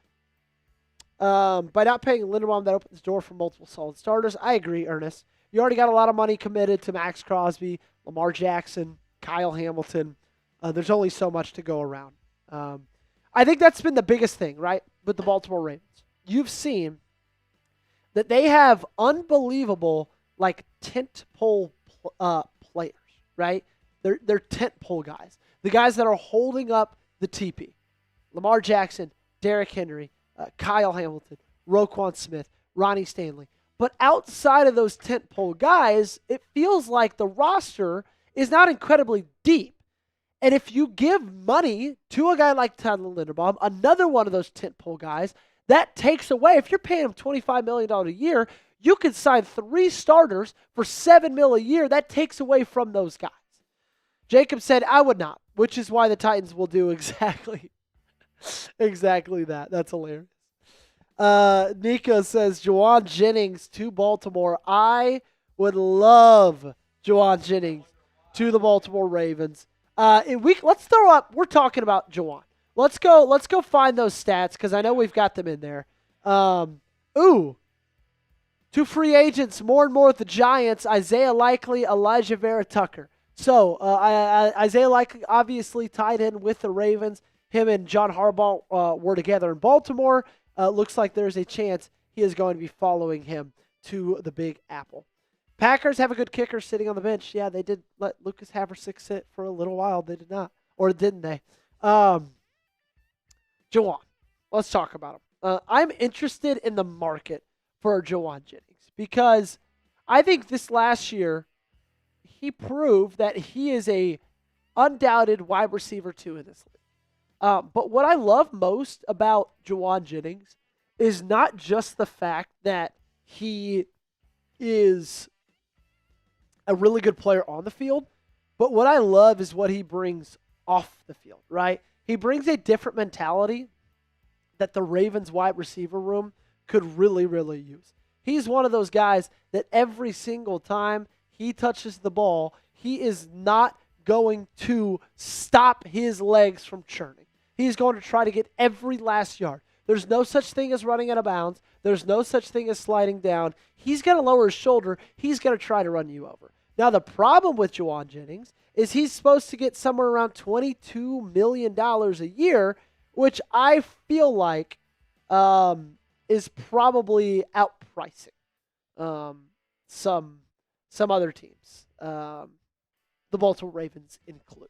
[SPEAKER 1] By not paying Linderbaum, that opens the door for multiple solid starters. I agree, Ernest. You already got a lot of money committed to Max Crosby, Lamar Jackson, Kyle Hamilton. There's only so much to go around. I think that's been the biggest thing, right, with the Baltimore Ravens. You've seen that they have unbelievable, like, tentpole players, right? They're tentpole guys. The guys that are holding up the TP. Lamar Jackson, Derrick Henry, Kyle Hamilton, Roquan Smith, Ronnie Stanley. But outside of those tentpole guys, it feels like the roster is not incredibly deep. And if you give money to a guy like Tyler Linderbaum, another one of those tentpole guys, that takes away. If you're paying him $25 million a year, you could sign 3 starters for $7 million a year. That takes away from those guys. Jacob said, I would not, which is why the Titans will do exactly that. That's hilarious. Nika says, Juwan Jennings to Baltimore. I would love Juwan Jennings to the Baltimore Ravens. Let's throw up. We're talking about Juwan. Let's go find those stats because I know we've got them in there. 2 free agents, more and more with the Giants, Isaiah Likely, Elijah Vera Tucker. So Isaiah Likely obviously tied in with the Ravens. Him and John Harbaugh were together in Baltimore. Looks like there's a chance he is going to be following him to the Big Apple. Packers have a good kicker sitting on the bench. Yeah, they did let Lucas Haversick sit for a little while. They did not. Or didn't they? Juwan. Let's talk about him. I'm interested in the market for Juwan Jennings because I think this last year he proved that he is a undoubted wide receiver 2 in this league. But what I love most about Juwan Jennings is not just the fact that he is a really good player on the field, but what I love is what he brings off the field, right? He brings a different mentality that the Ravens wide receiver room could really, really use. He's one of those guys that every single time he touches the ball, he is not going to stop his legs from churning. He's going to try to get every last yard. There's no such thing as running out of bounds. There's no such thing as sliding down. He's going to lower his shoulder. He's going to try to run you over. Now, the problem with Juwan Jennings is he's supposed to get somewhere around $22 million a year, which I feel like is probably outpricing some other teams, the Baltimore Ravens included.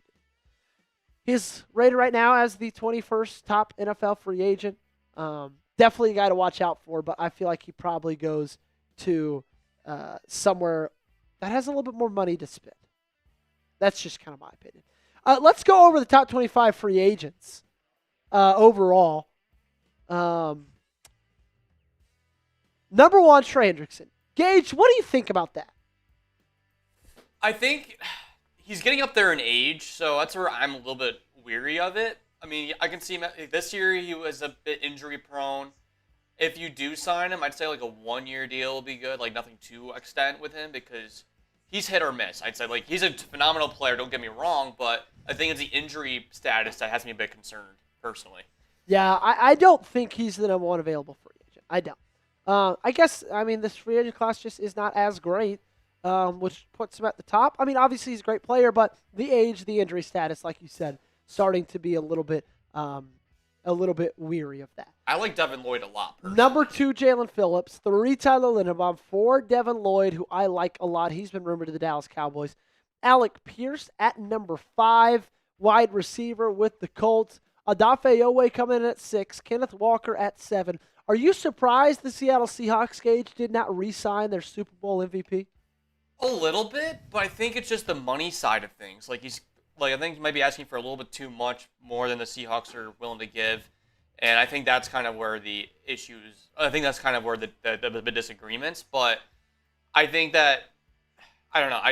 [SPEAKER 1] He's rated right now as the 21st top NFL free agent. Definitely a guy to watch out for, but I feel like he probably goes to somewhere that has a little bit more money to spend. That's just kind of my opinion. Let's go over the top 25 free agents overall. Number 1, Trey Hendrickson. Gage, what do you think about that?
[SPEAKER 2] I think he's getting up there in age, so that's where I'm a little bit weary of it. I mean, I can see him this year. He was a bit injury prone. If you do sign him, I'd say like a 1-year deal will be good, like nothing too extent with him because he's hit or miss. I'd say like he's a phenomenal player. Don't get me wrong, but I think it's the injury status that has me a bit concerned personally.
[SPEAKER 1] Yeah, I don't think he's the number 1 available free agent. I don't. I guess this free agent class just is not as great, which puts him at the top. I mean, obviously he's a great player, but the age, the injury status, like you said, starting to be a little bit weary of that.
[SPEAKER 2] I like Devin Lloyd a lot. Personally.
[SPEAKER 1] Number 2, Jalen Phillips. 3, Tyler Linderbaum. 4, Devin Lloyd, who I like a lot. He's been rumored to the Dallas Cowboys. Alec Pierce at number 5, wide receiver with the Colts. Odafe Oweh coming in at 6. Kenneth Walker at 7. Are you surprised the Seattle Seahawks, Gage, did not re-sign their Super Bowl MVP?
[SPEAKER 2] A little bit, but I think it's just the money side of things. I think he might be asking for a little bit too much more than the Seahawks are willing to give. And I think that's kind of where the issues, I think that's kind of where the disagreements. But I think that, I don't know,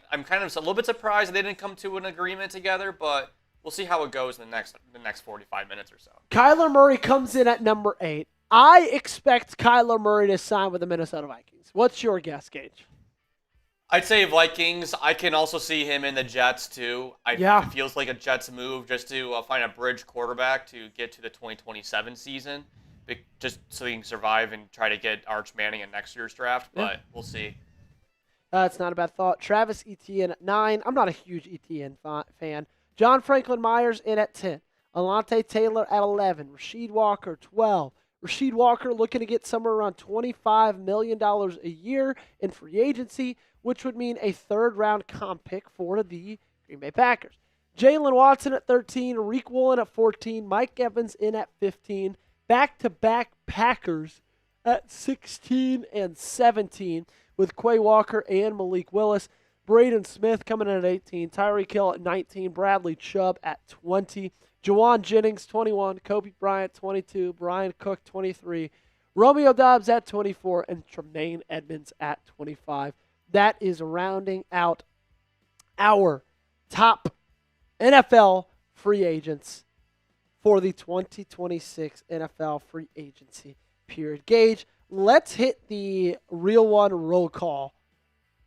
[SPEAKER 2] I'm kind of a little bit surprised they didn't come to an agreement together, but we'll see how it goes in the next 45 minutes or so.
[SPEAKER 1] Kyler Murray comes in at number 8. I expect Kyler Murray to sign with the Minnesota Vikings. What's your guess, Gage?
[SPEAKER 2] I'd say Vikings. I can also see him in the Jets, too. It feels like a Jets move just to find a bridge quarterback to get to the 2027 season. just so he can survive and try to get Arch Manning in next year's draft. But we'll see.
[SPEAKER 1] It's not a bad thought. Travis Etienne at 9. I'm not a huge Etienne fan. John Franklin Myers in at 10. Alante Taylor at 11. Rasheed Walker, 12. Rasheed Walker looking to get somewhere around $25 million a year in free agency, which would mean a third-round comp pick for the Green Bay Packers. Jalen Watson at 13. Reek Woolen at 14. Mike Evans in at 15. Back-to-back Packers at 16 and 17 with Quay Walker and Malik Willis. Braden Smith coming in at 18. Tyreek Hill at 19. Bradley Chubb at 20. Jawan Jennings, 21. Kobe Bryant, 22. Brian Cook, 23. Romeo Doubs at 24. And Tremaine Edmonds at 25. That is rounding out our top NFL free agents for the 2026 NFL free agency period. Gage, let's hit the real one roll call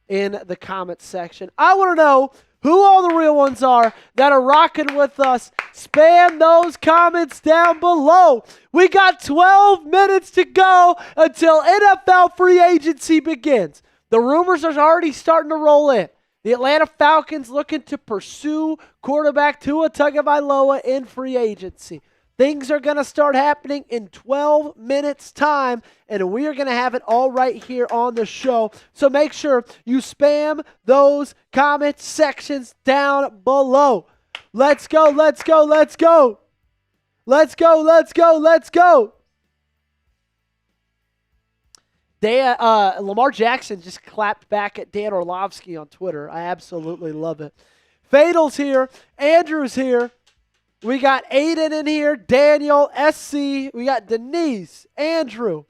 [SPEAKER 1] in the comments section. I want to know who all the real ones are that are rocking with us. Spam those comments down below. We got 12 minutes to go until NFL free agency begins. The rumors are already starting to roll in. The Atlanta Falcons looking to pursue quarterback Tua Tagovailoa in free agency. Things are going to start happening in 12 minutes time, and we are going to have it all right here on the show. So make sure you spam those comment sections down below. Let's go, let's go, let's go. Let's go, let's go, let's go. Lamar Jackson just clapped back at Dan Orlovsky on Twitter. I absolutely love it. Fatal's here. Andrew's here. We got Aiden in here, Daniel, SC. We got Denise, Andrew.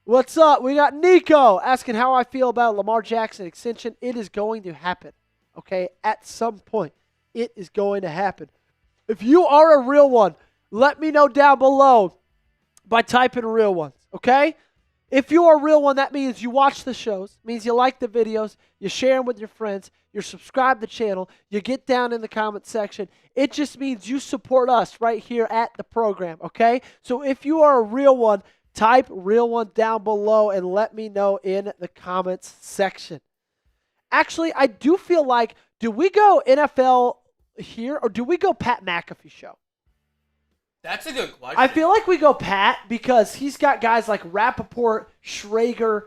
[SPEAKER 1] What's up? We got Nico asking how I feel about Lamar Jackson extension. It is going to happen, okay? At some point, it is going to happen. If you are a real one, let me know down below by typing real ones, okay? If you are a real one, that means you watch the shows, means you like the videos, you share them with your friends, you subscribe to the channel, you get down in the comment section. It just means you support us right here at the program, okay? So if you are a real one, type real one down below and let me know in the comments section. Actually, I do feel like, do we go NFL here or do we go Pat McAfee show?
[SPEAKER 2] That's a good question.
[SPEAKER 1] I feel like we go Pat because he's got guys like Rappaport, Schrager.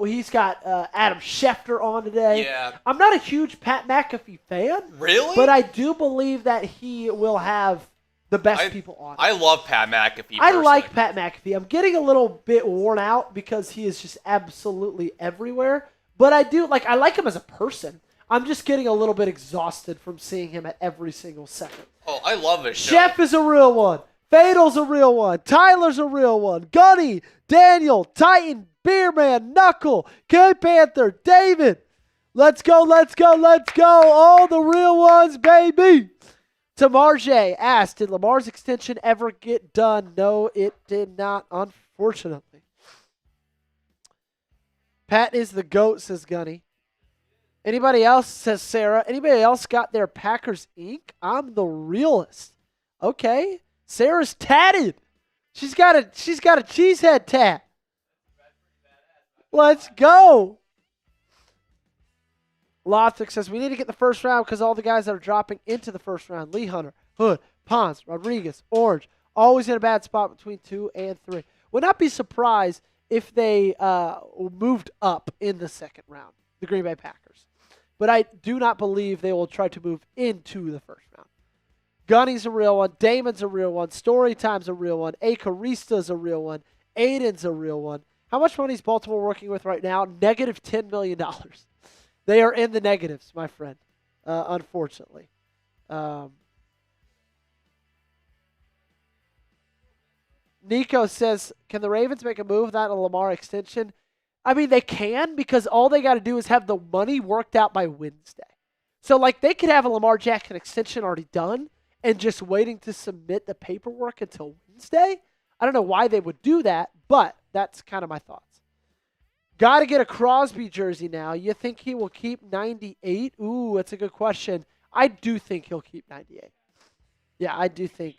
[SPEAKER 1] He's got Adam Schefter on today.
[SPEAKER 2] Yeah.
[SPEAKER 1] I'm not a huge Pat McAfee fan.
[SPEAKER 2] Really?
[SPEAKER 1] But I do believe that he will have the best people on.
[SPEAKER 2] I love Pat McAfee.
[SPEAKER 1] I like Pat McAfee. I'm getting a little bit worn out because he is just absolutely everywhere. But I like him as a person. I'm just getting a little bit exhausted from seeing him at every single second.
[SPEAKER 2] Oh, I love it.
[SPEAKER 1] Chef is a real one. Fatal's a real one. Tyler's a real one. Gunny, Daniel, Titan, Beerman, Knuckle, K-Panther, David. Let's go, let's go, let's go. All the real ones, baby. Tamarjay asked, did Lamar's extension ever get done? No, it did not, unfortunately. Pat is the GOAT, says Gunny. Anybody else, says Sarah. Anybody else got their Packers ink? I'm the realist. Okay. Sarah's tatted. She's got a cheesehead tat. Let's go. Lothric says we need to get the first round because all the guys that are dropping into the first round, Lee Hunter, Hood, Pons, Rodriguez, Orange, always in a bad spot between 2 and 3. Would not be surprised if they moved up in the second round, the Green Bay Packers. But I do not believe they will try to move into the first round. Gunny's a real one. Damon's a real one. Storytime's a real one. Acarista's a real one. Aiden's a real one. How much money is Baltimore working with right now? Negative $10 million. They are in the negatives, my friend, unfortunately. Nico says, can the Ravens make a move without a Lamar extension? I mean, they can because all they got to do is have the money worked out by Wednesday. So, they could have a Lamar Jackson extension already done and just waiting to submit the paperwork until Wednesday. I don't know why they would do that, but that's kind of my thoughts. Got to get a Crosby jersey now. You think he will keep 98? Ooh, that's a good question. I do think he'll keep 98. Yeah, I do think.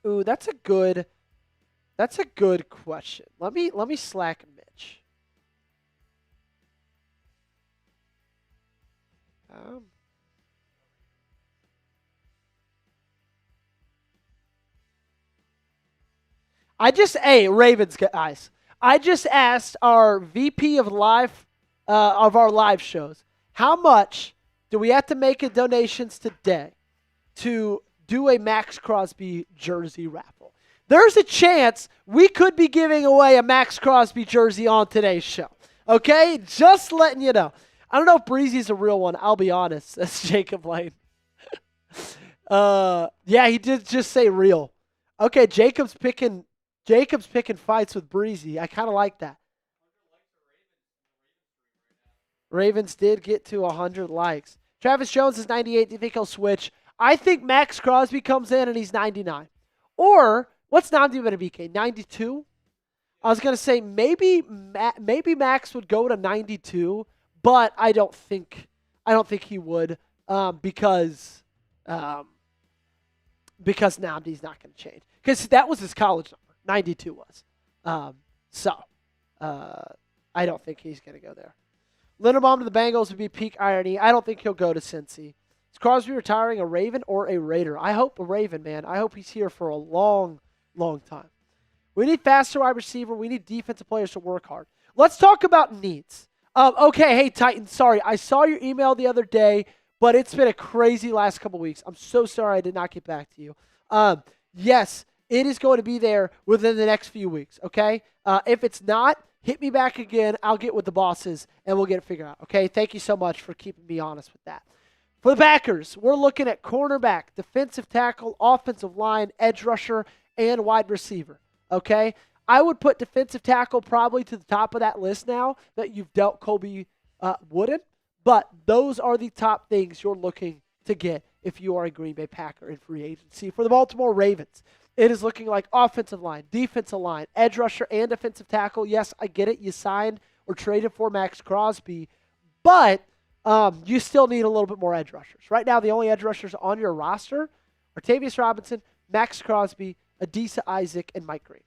[SPEAKER 1] Ooh, that's a good question. Let me slack Mitch. Ravens guys. I just asked our VP of our live shows, how much do we have to make in donations today to do a Max Crosby jersey raffle? There's a chance we could be giving away a Max Crosby jersey on today's show. Okay? Just letting you know. I don't know if Breezy's a real one. I'll be honest. That's Jacob Lane. Yeah, he did just say real. Okay, Jacob's picking fights with Breezy. I kind of like that. Ravens did get to 100 likes. Travis Jones is 98. Do you think he'll switch? I think Max Crosby comes in and he's 99. Or, what's Namdi going to be, 92? I was going to say maybe Max would go to 92, but I don't think he would because Namdi's not going to change. Because that was his college number. 92 was. I don't think he's going to go there. Linderbaum to the Bengals would be peak irony. I don't think he'll go to Cincy. Is Crosby retiring a Raven or a Raider? I hope a Raven, man. I hope he's here for a long, long time. We need faster wide receiver. We need defensive players to work hard. Let's talk about needs. Okay, hey, Titan, sorry. I saw your email the other day, but it's been a crazy last couple weeks. I'm so sorry I did not get back to you. Yes, it is going to be there within the next few weeks, okay? If it's not, hit me back again. I'll get with the bosses, and we'll get it figured out, okay? Thank you so much for keeping me honest with that. For the Packers, we're looking at cornerback, defensive tackle, offensive line, edge rusher, and wide receiver, okay? I would put defensive tackle probably to the top of that list now that you've dealt Colby Wooden, but those are the top things you're looking to get if you are a Green Bay Packer in free agency. For the Baltimore Ravens, it is looking like offensive line, defensive line, edge rusher, and defensive tackle. Yes, I get it. You signed or traded for Max Crosby, but you still need a little bit more edge rushers. Right now, the only edge rushers on your roster are Tavius Robinson, Max Crosby, Adisa Isaac, and Mike Green.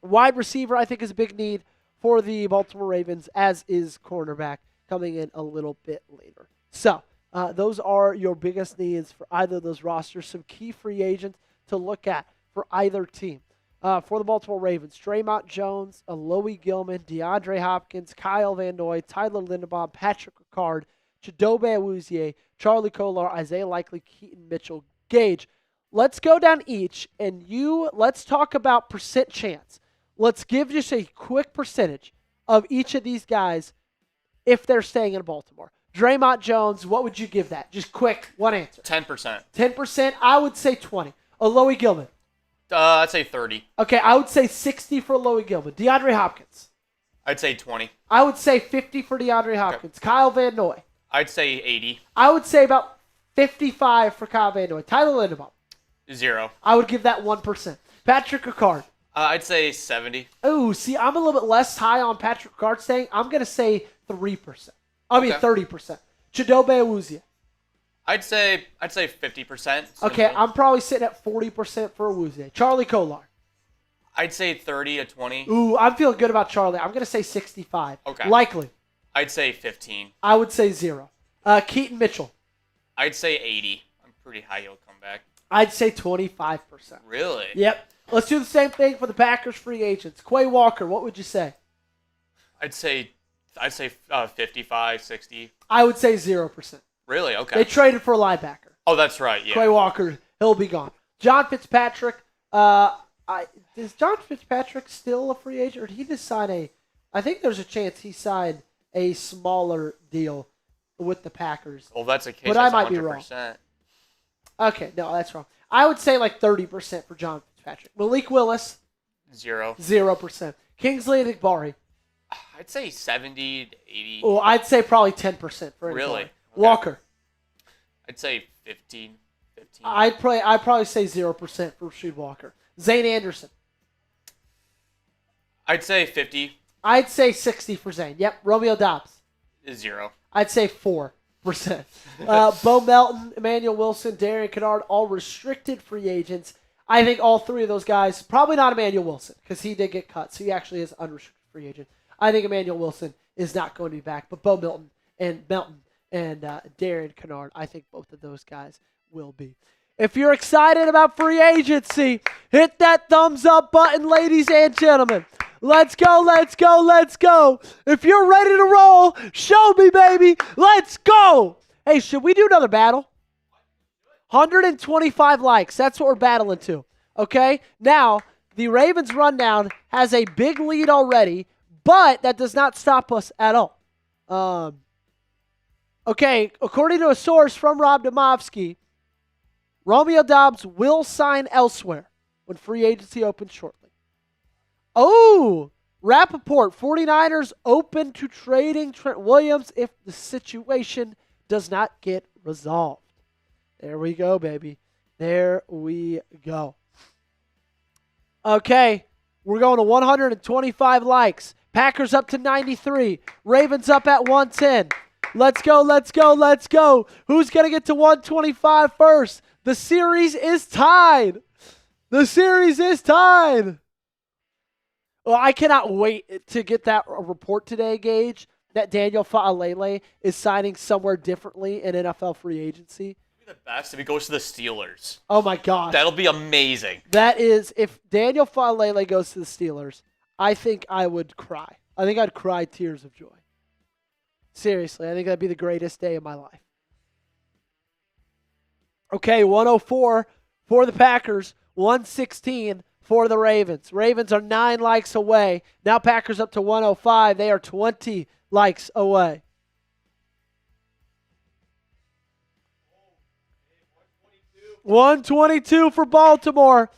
[SPEAKER 1] Wide receiver, I think, is a big need for the Baltimore Ravens, as is cornerback coming in a little bit later. So those are your biggest needs for either of those rosters. Some key free agents to look at for either team. For the Baltimore Ravens, Draymond Jones, Alohi Gilman, DeAndre Hopkins, Kyle Van Noy, Tyler Linderbaum, Patrick Ricard, Chidobe Awuzie, Charlie Kolar, Isaiah Likely, Keaton Mitchell, Gage. Let's go down each, and let's talk about percent chance. Let's give just a quick percentage of each of these guys if they're staying in Baltimore. Draymond Jones, what would you give that? Just quick, one answer.
[SPEAKER 2] 10%.
[SPEAKER 1] 10%? I would say 20. Alohi Gilman.
[SPEAKER 2] I'd say 30.
[SPEAKER 1] Okay, I would say 60 for Alohi Gilman. DeAndre Hopkins.
[SPEAKER 2] I'd say 20.
[SPEAKER 1] I would say 50 for DeAndre Hopkins. Okay. Kyle Van Noy.
[SPEAKER 2] I'd say 80.
[SPEAKER 1] I would say about 55 for Kyle Van Noy. Tyler Linderbaum.
[SPEAKER 2] 0.
[SPEAKER 1] I would give that 1%. Patrick Ricard.
[SPEAKER 2] I'd say 70.
[SPEAKER 1] Oh, see, I'm a little bit less high on Patrick Ricard staying. I'm going to say 3%. I mean, 30%. Chidobe Awuzie.
[SPEAKER 2] I'd say 50%.
[SPEAKER 1] Okay, I'm probably sitting at 40% for Awuzie. Charlie Kolar.
[SPEAKER 2] I'd say 30 to 20.
[SPEAKER 1] Ooh, I'm feeling good about Charlie. I'm going to say 65.
[SPEAKER 2] Okay.
[SPEAKER 1] Likely.
[SPEAKER 2] I'd say 15.
[SPEAKER 1] I would say 0. Keaton Mitchell.
[SPEAKER 2] I'd say 80. I'm pretty high he'll come back.
[SPEAKER 1] I'd say 25%.
[SPEAKER 2] Really?
[SPEAKER 1] Yep. Let's do the same thing for the Packers free agents. Quay Walker, what would you say?
[SPEAKER 2] I'd say 55, 60.
[SPEAKER 1] I would say 0%.
[SPEAKER 2] Really? Okay.
[SPEAKER 1] They traded for a linebacker.
[SPEAKER 2] Oh, that's right. Yeah.
[SPEAKER 1] Quay Walker, he'll be gone. John Fitzpatrick. Is John Fitzpatrick still a free agent, or did he just sign I think there's a chance he signed a smaller deal with the Packers.
[SPEAKER 2] Well, that's a case.
[SPEAKER 1] But I might be wrong. Okay, no, that's wrong. I would say like 30% for John Fitzpatrick. Malik Willis.
[SPEAKER 2] 0.
[SPEAKER 1] 0%. Kingsley Enagbare.
[SPEAKER 2] I'd say 70 to 80.
[SPEAKER 1] Oh, I'd say probably 10% for Enagbare.
[SPEAKER 2] Really? Okay.
[SPEAKER 1] Walker.
[SPEAKER 2] I'd say 15.
[SPEAKER 1] I'd probably say 0% for Rasheed Walker. Zane Anderson.
[SPEAKER 2] I'd say 50.
[SPEAKER 1] I'd say 60 for Zane. Yep. Romeo Dobbs.
[SPEAKER 2] 0.
[SPEAKER 1] I'd say 4%. Bo Melton, Emmanuel Wilson, Darian Kennard, all restricted free agents. I think all three of those guys, probably not Emmanuel Wilson, because he did get cut, so he actually is unrestricted free agent. I think Emmanuel Wilson is not going to be back, but Bo Melton and Darren Kennard, I think both of those guys will be. If you're excited about free agency, hit that thumbs up button, ladies and gentlemen. Let's go, let's go, let's go. If you're ready to roll, show me, baby. Let's go. Hey, should we do another battle? 125 likes. That's what we're battling to. Okay? Now, the Ravens rundown has a big lead already, but that does not stop us at all. Okay, according to a source from Rob Demovsky, Romeo Doubs will sign elsewhere when free agency opens shortly. Oh, Rappaport, 49ers open to trading Trent Williams if the situation does not get resolved. There we go, baby. There we go. Okay, we're going to 125 likes. Packers up to 93. Ravens up at 110. Let's go, let's go, let's go. Who's going to get to 125 first? The series is tied. The series is tied. Well, I cannot wait to get that report today, Gage, that Daniel Fa'alele is signing somewhere differently in NFL free agency.
[SPEAKER 2] It'd be the best if he goes to the Steelers.
[SPEAKER 1] Oh, my gosh.
[SPEAKER 2] That'll be amazing.
[SPEAKER 1] That is, if Daniel Fa'alele goes to the Steelers, I think I would cry. I think I'd cry tears of joy. Seriously, I think that'd be the greatest day of my life. Okay, 104 for the Packers, 116 for the Ravens. Ravens are 9 likes away. Now Packers up to 105. They are 20 likes away. Oh, 122 for Baltimore.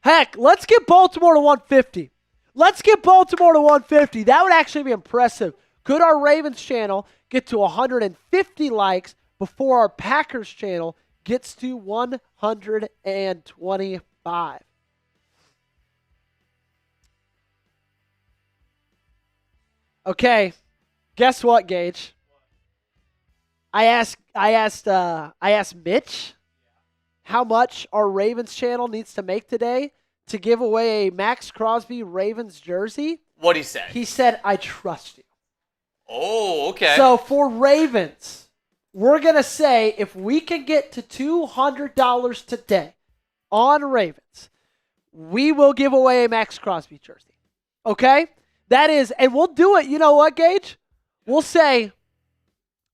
[SPEAKER 1] Heck, let's get Baltimore to 150. Let's get Baltimore to 150. That would actually be impressive. Could our Ravens channel get to 150 likes before our Packers channel gets to 125? Okay, guess what, Gage? I asked Mitch how much our Ravens channel needs to make today to give away a Max Crosby Ravens jersey.
[SPEAKER 2] What'd he say?
[SPEAKER 1] He said, I trust you.
[SPEAKER 2] Oh, okay.
[SPEAKER 1] So for Ravens, we're going to say if we can get to $200 today on Ravens, we will give away a Max Crosby jersey. Okay? That is, and we'll do it. You know what, Gage? We'll say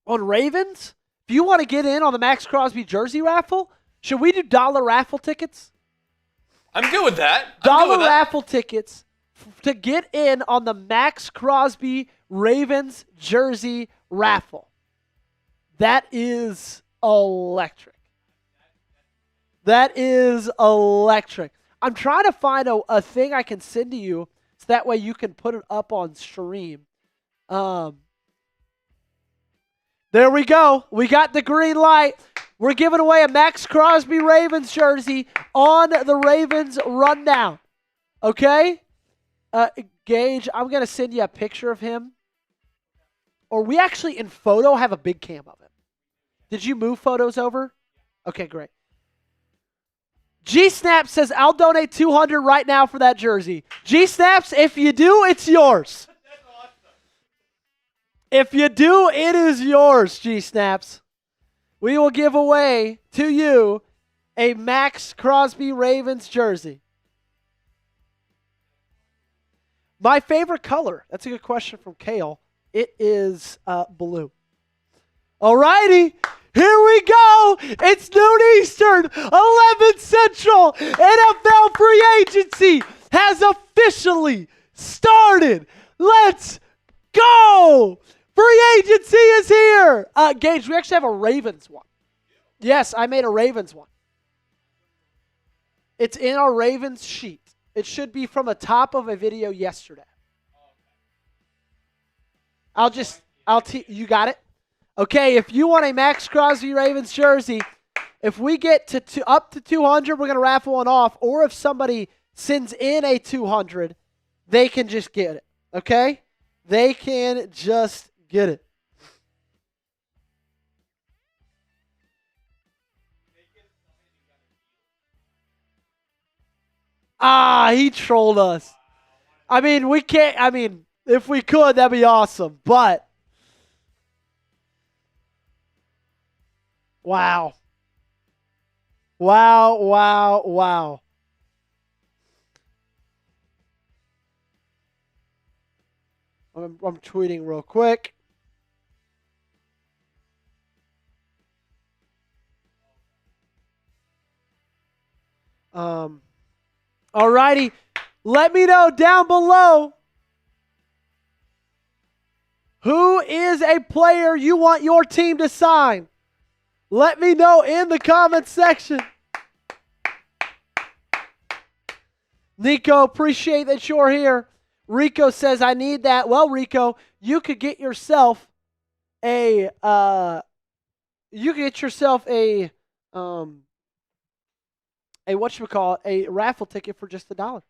[SPEAKER 1] on Ravens, if you want to get in on the Max Crosby jersey raffle, should we do dollar raffle tickets?
[SPEAKER 2] I'm good with that.
[SPEAKER 1] Dollar raffle tickets to get in on the Max Crosby Ravens jersey raffle. That is electric. That is electric. I'm trying to find a thing I can send to you so that way you can put it up on stream. There we go. We got the green light. We're giving away a Max Crosby Ravens jersey on the Ravens rundown. Okay? Gage, I'm going to send you a picture of him. Or we actually, in photo, have a big cam of him. Did you move photos over? Okay, great. G-Snap says, I'll donate $200 right now for that jersey. G-Snaps, if you do, it's yours. If you do, it is yours, G-Snaps. We will give away to you a Max Crosby Ravens jersey. My favorite color. That's a good question from Kale. It is blue. All righty. Here we go. It's noon Eastern, 11 Central. NFL free agency has officially started. Let's go. Free agency is here. Gage, we actually have a Ravens one. Yes, I made a Ravens one. It's in our Ravens sheet. It should be from the top of a video yesterday. You got it? Okay, if you want a Max Crosby Ravens jersey, if we get to up to 200, we're going to raffle one off. Or if somebody sends in a 200, they can just get it. Okay? They can just get it. he trolled us. I mean, we can't. I mean, if we could, that'd be awesome. But wow. Wow, wow, wow. I'm tweeting real quick. Alrighty. Let me know down below who is a player you want your team to sign. Let me know in the comments section. Nico, appreciate that you're here. Rico says, I need that. Well, Rico, you could get yourself a a raffle ticket for just $1.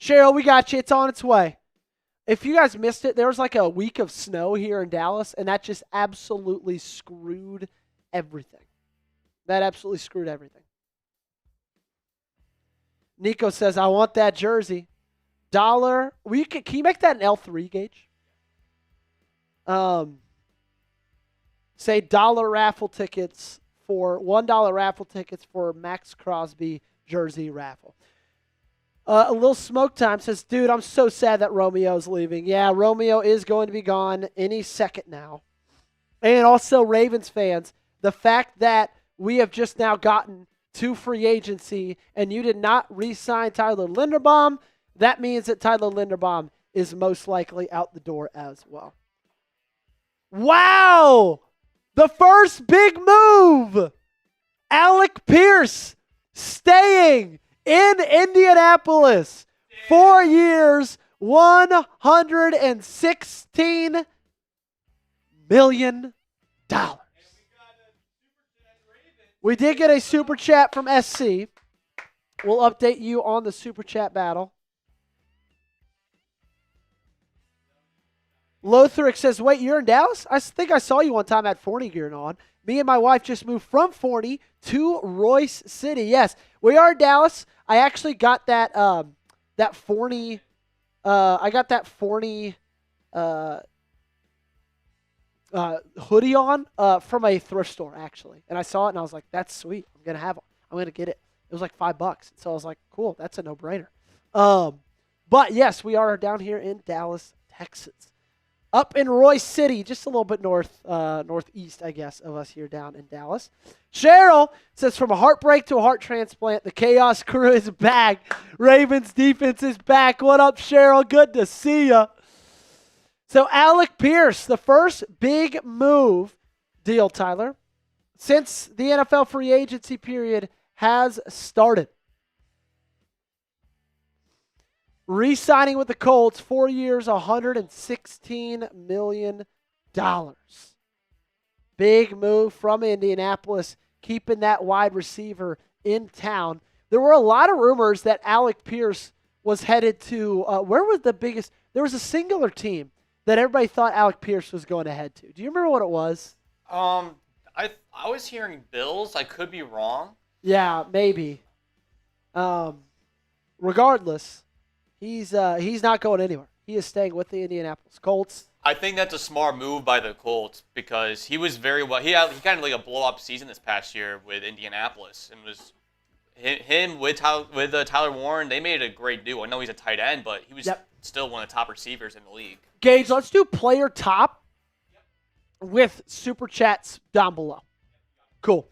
[SPEAKER 1] Cheryl, we got you. It's on its way. If you guys missed it, there was like a week of snow here in Dallas, and that just absolutely screwed everything. That absolutely screwed everything. Nico says, I want that jersey. $1. Can you make that an L3 gauge? Say $1 raffle tickets for $1 raffle tickets for Max Crosby jersey raffle. A little smoke time says, dude, I'm so sad that Romeo's leaving. Yeah, Romeo is going to be gone any second now. And also, Ravens fans, the fact that we have just now gotten to free agency and you did not re-sign Tyler Linderbaum, that means that Tyler Linderbaum is most likely out the door as well. Wow! The first big move! Alec Pierce staying in Indianapolis. 4 years, $116 million. We did get a super chat from SC. We'll update you on the super chat battle. Lothric says, wait, you're in Dallas? I think I saw you one time at Forney gearing on. Me and my wife just moved from Forney to Royce City. Yes, we are in Dallas. I actually got that that Forney hoodie on from a thrift store, actually. And I saw it, and I was like, that's sweet. I'm going to get it. It was like $5. So I was like, cool, that's a no-brainer. But, yes, we are down here in Dallas, Texas. Up in Royce City, just a little bit northeast, I guess, of us here down in Dallas. Cheryl says, from a heartbreak to a heart transplant, the Chaos Crew is back. Ravens defense is back. What up, Cheryl? Good to see ya. So Alec Pierce, the first big move deal, Tyler, since the NFL free agency period has started. Re-signing with the Colts, 4 years, $116 million. Big move from Indianapolis, keeping that wide receiver in town. There were a lot of rumors that Alec Pierce was headed to, where was the biggest? There was a singular team that everybody thought Alec Pierce was going to head to. Do you remember what it was?
[SPEAKER 2] I was hearing Bills. I could be wrong.
[SPEAKER 1] Yeah, maybe. Regardless, he's not going anywhere. He is staying with the Indianapolis Colts.
[SPEAKER 2] I think that's a smart move by the Colts because he was very well. He kind of like a blow-up season this past year with Indianapolis, and was him with Tyler Warren. They made a great duo. I know he's a tight end, but he was still one of the top receivers in the league.
[SPEAKER 1] Gage, let's do player top with super chats down below. Cool.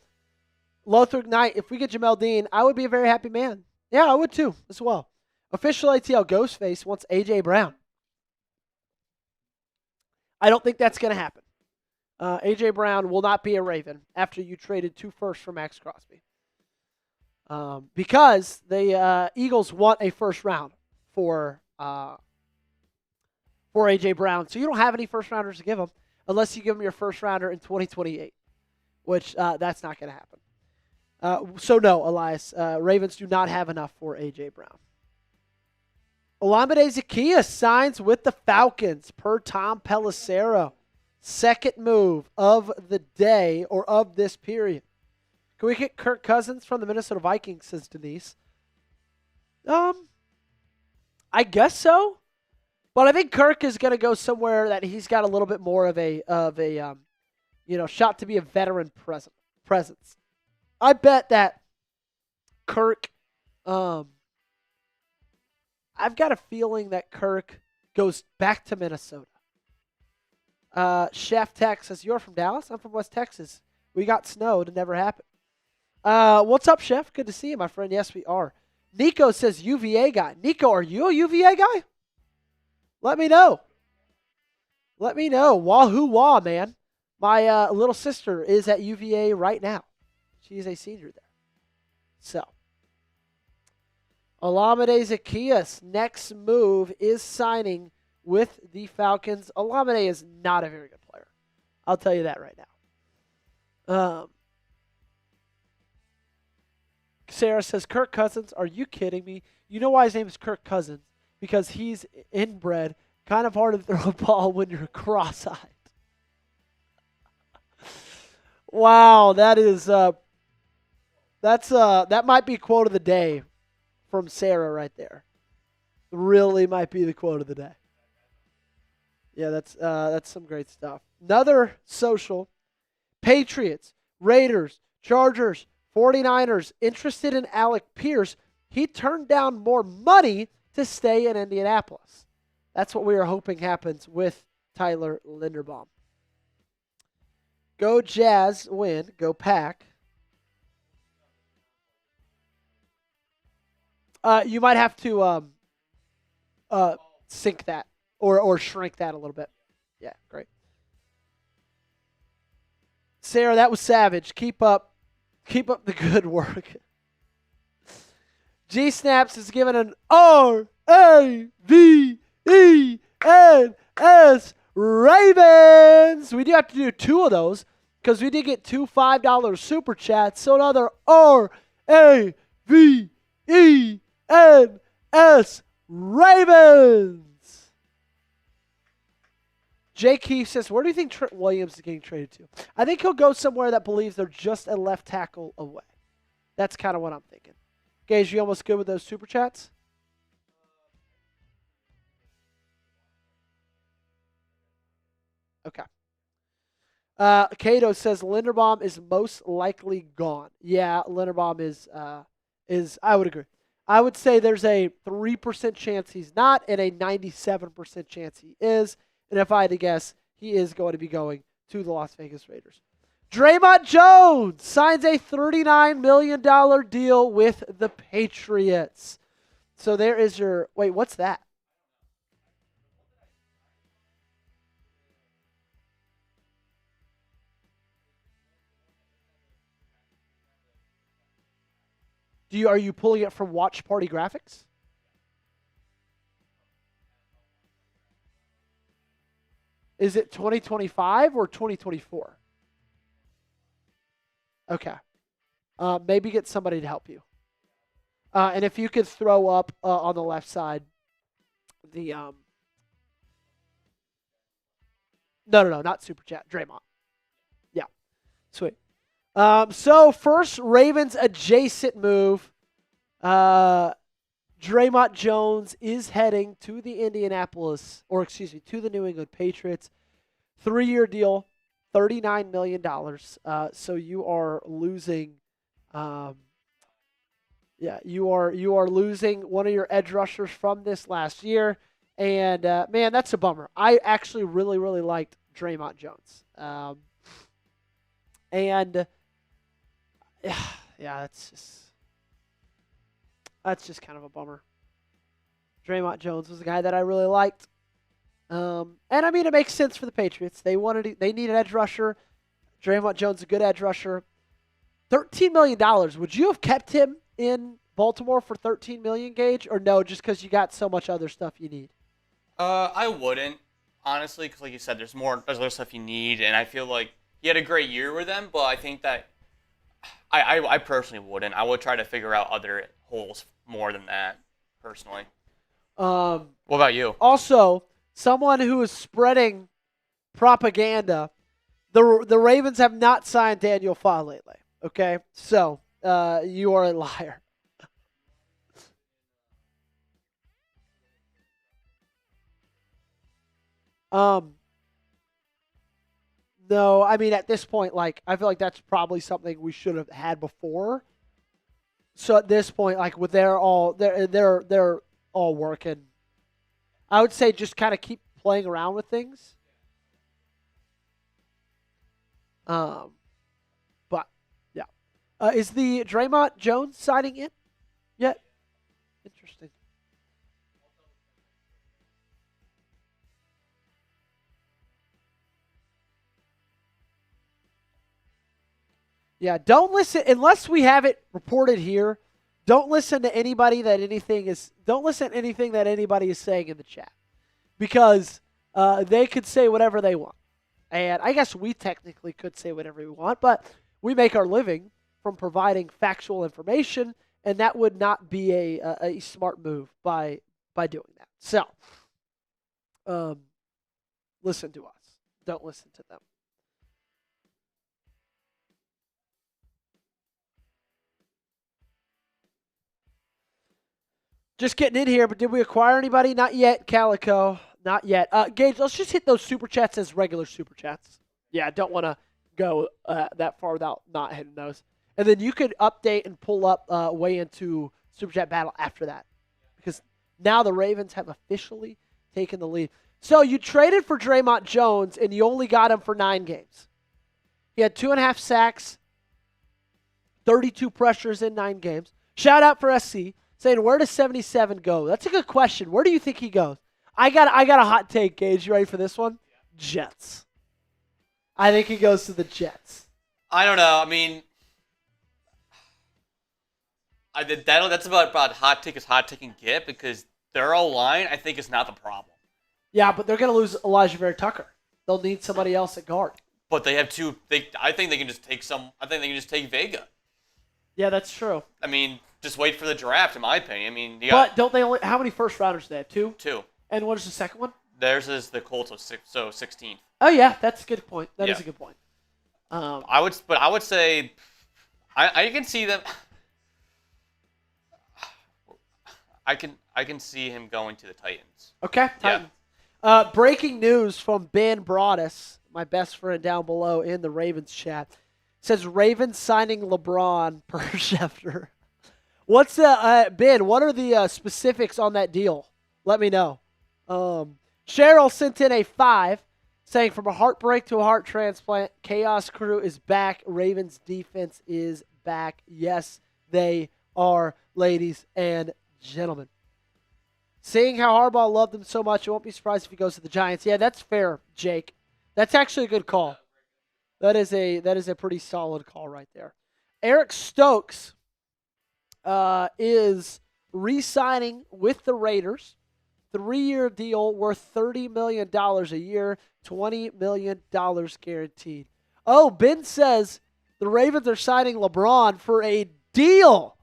[SPEAKER 1] Lothar Knight, if we get Jamel Dean, I would be a very happy man. Yeah, I would too, as well. Official ATL Ghostface wants A.J. Brown. I don't think that's going to happen. A.J. Brown will not be a Raven after you traded 2 firsts for Max Crosby. Because the Eagles want a first round for A.J. Brown. So you don't have any first rounders to give him unless you give him your first rounder in 2028, which that's not going to happen. So no, Elias, Ravens do not have enough for A.J. Brown. Olamide Zaccheaus signs with the Falcons per Tom Pelissero. Second move of the day or of this period. Can we get Kirk Cousins from the Minnesota Vikings, says Denise. I guess so. But I think Kirk is going to go somewhere that he's got a little bit more of a shot to be a veteran presence. I bet that Kirk, I've got a feeling that Kirk goes back to Minnesota. Chef Texas, you're from Dallas? I'm from West Texas. We got snow. It never happened. What's up, Chef? Good to see you, my friend. Yes, we are. Nico says UVA guy. Nico, are you a UVA guy? Let me know. Let me know. Wahoo wah, man. My little sister is at UVA right now. She's a senior there. So, Olamide Zaccheaus, next move is signing with the Falcons. Olamide is not a very good player. I'll tell you that right now. Sarah says, Kirk Cousins, are you kidding me? You know why his name is Kirk Cousins? Because he's inbred, kind of hard to throw a ball when you're cross-eyed. Wow, that might be quote of the day from Sarah right there. Really might be the quote of the day. Yeah, that's some great stuff. Another social. Patriots, Raiders, Chargers, 49ers interested in Alec Pierce. He turned down more money to stay in Indianapolis. That's what we are hoping happens with Tyler Linderbaum. Go Jazz, win. Go Pack. You might have to sync that or shrink that a little bit. Yeah, great. Sarah, that was savage. Keep up the good work. G Snaps is given an RAVENS Ravens. We do have to do 2 of those because we did get 2 $5 super chats. So another RAVENS Ravens. Jay Keefe says, where do you think Trent Williams is getting traded to? I think he'll go somewhere that believes they're just a left tackle away. That's kind of what I'm thinking. Gage, you almost good with those super chats? Okay. Cato says Linderbaum is most likely gone. Yeah, Linderbaum is I would agree. I would say there's a 3% chance he's not and a 97% chance he is. And if I had to guess, he is going to be going to the Las Vegas Raiders. Draymond Jones signs a $39 million deal with the Patriots. So there is your... Wait, what's that? Are you pulling it from Watch Party Graphics? Is it 2025 or 2024? Okay. Maybe get somebody to help you. And if you could throw up on the left side the No, not Super Chat. Draymond. Yeah. Sweet. So first Ravens adjacent move. Draymond Jones is heading to the to the New England Patriots. 3-year deal, $39 million. So you are losing, you are losing one of your edge rushers from this last year. And, man, that's a bummer. I actually really, really liked Draymond Jones. That's just kind of a bummer. Draymond Jones was a guy that I really liked. And I mean, it makes sense for the Patriots. They need an edge rusher. Draymond Jones, a good edge rusher. $13 million. Would you have kept him in Baltimore for $13 million, Gage? Or no, just because you got so much other stuff you need?
[SPEAKER 2] I wouldn't, honestly, because like you said, there's other stuff you need. And I feel like he had a great year with them, but I think that I personally wouldn't. I would try to figure out other holes more than that, personally. What about you?
[SPEAKER 1] Also, someone who is spreading propaganda, the Ravens have not signed Daniel Fa lately, okay? So, you are a liar. No, I mean, at this point, like, I feel like that's probably something we should have had before. So at this point, like, with they're all working. I would say just kind of keep playing around with things. But yeah, is the Draymond Jones signing in yet? Interesting. Yeah, don't listen unless we have it reported here. Don't listen to anybody that anything is. Don't listen to anything that anybody is saying in the chat because they could say whatever they want, and I guess we technically could say whatever we want, but we make our living from providing factual information, and that would not be a smart move by doing that. So, listen to us. Don't listen to them. Just getting in here, but did we acquire anybody? Not yet, Calico. Not yet. Gage, let's just hit those super chats as regular super chats. Yeah, I don't want to go that far without not hitting those. And then you could update and pull up way into super chat battle after that. Because now the Ravens have officially taken the lead. So you traded for Draymond Jones, and you only got him for 9 games. He had 2.5 sacks, 32 pressures in 9 games. Shout out for SC. Saying, where does 77 go? That's a good question. Where do you think he goes? I got a hot take, Gage. You ready for this one? Jets. I think he goes to the Jets.
[SPEAKER 2] I don't know. I mean, that's about hot take as hot take can get because their O-line, I think, is not the problem.
[SPEAKER 1] Yeah, but they're going to lose Elijah Vera Tucker. They'll need somebody else at guard.
[SPEAKER 2] But they have two. I think they can just take take Vega.
[SPEAKER 1] Yeah, that's true.
[SPEAKER 2] I mean, just wait for the draft, in my opinion. I mean,
[SPEAKER 1] but don't they only? How many first rounders do they have? 2.
[SPEAKER 2] 2.
[SPEAKER 1] And what is the second one?
[SPEAKER 2] Theirs is the Colts of 16th.
[SPEAKER 1] Oh yeah, that's a good point. That is a good point.
[SPEAKER 2] I would say, I can see them. I can see him going to the Titans.
[SPEAKER 1] Okay, Titans. Yeah. Breaking news from Ben Broadus, my best friend down below in the Ravens chat, says Ravens signing LeBron per Schefter. What's Ben? What are the specifics on that deal? Let me know. Cheryl sent in a 5, saying from a heartbreak to a heart transplant, Chaos Crew is back. Ravens defense is back. Yes, they are, ladies and gentlemen. Seeing how Harbaugh loved them so much, I won't be surprised if he goes to the Giants. Yeah, that's fair, Jake. That's actually a good call. That is a pretty solid call right there. Eric Stokes is re-signing with the Raiders. 3-year deal worth $30 million a year, $20 million guaranteed. Oh, Ben says the Ravens are signing LeBron for a deal.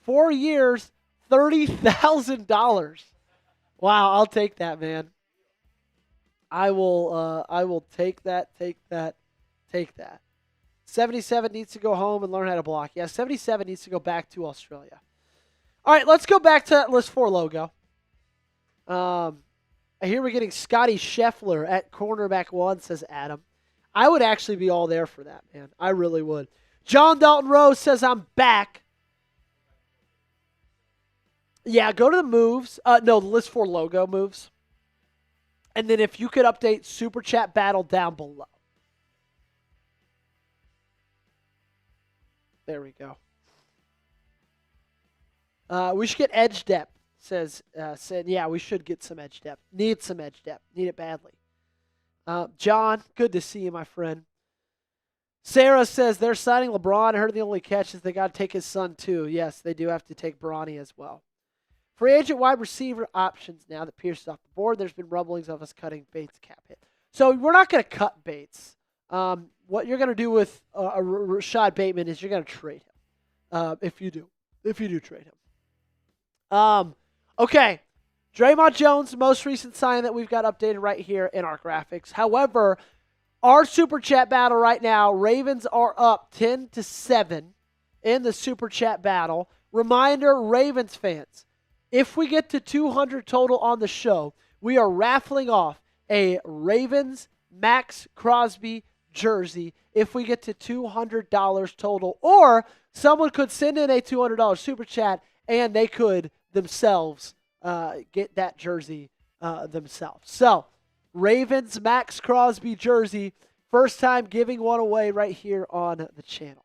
[SPEAKER 1] 4 years, $30,000. Wow, I'll take that, man. I will take that. 77 needs to go home and learn how to block. Yeah, 77 needs to go back to Australia. All right, let's go back to that List 4 logo. I hear we're getting Scotty Scheffler at cornerback 1, says Adam. I would actually be all there for that, man. I really would. John Dalton Rose says I'm back. Yeah, go to the moves. No, the List 4 logo moves. And then if you could update Super Chat Battle down below. There we go. We should get edge depth, said, yeah, we should get some edge depth. Need some edge depth. Need it badly. John, good to see you, my friend. Sarah says they're signing LeBron. I heard the only catch is they got to take his son, too. Yes, they do have to take Bronny as well. Free agent wide receiver options now that Pierce is off the board. There's been rumblings of us cutting Bates' cap hit. So we're not going to cut Bates. What you're going to do with Rashad Bateman is you're going to trade him. If you do trade him. Okay. Draymond Jones, most recent sign that we've got updated right here in our graphics. However, our Super Chat battle right now, Ravens are up 10-7 in the Super Chat battle. Reminder, Ravens fans, if we get to 200 total on the show, we are raffling off a Ravens Max Crosby jersey if we get to $200 total. Or someone could send in a $200 super chat and they could themselves get that jersey themselves. So, Ravens Max Crosby jersey. First time giving one away right here on the channel.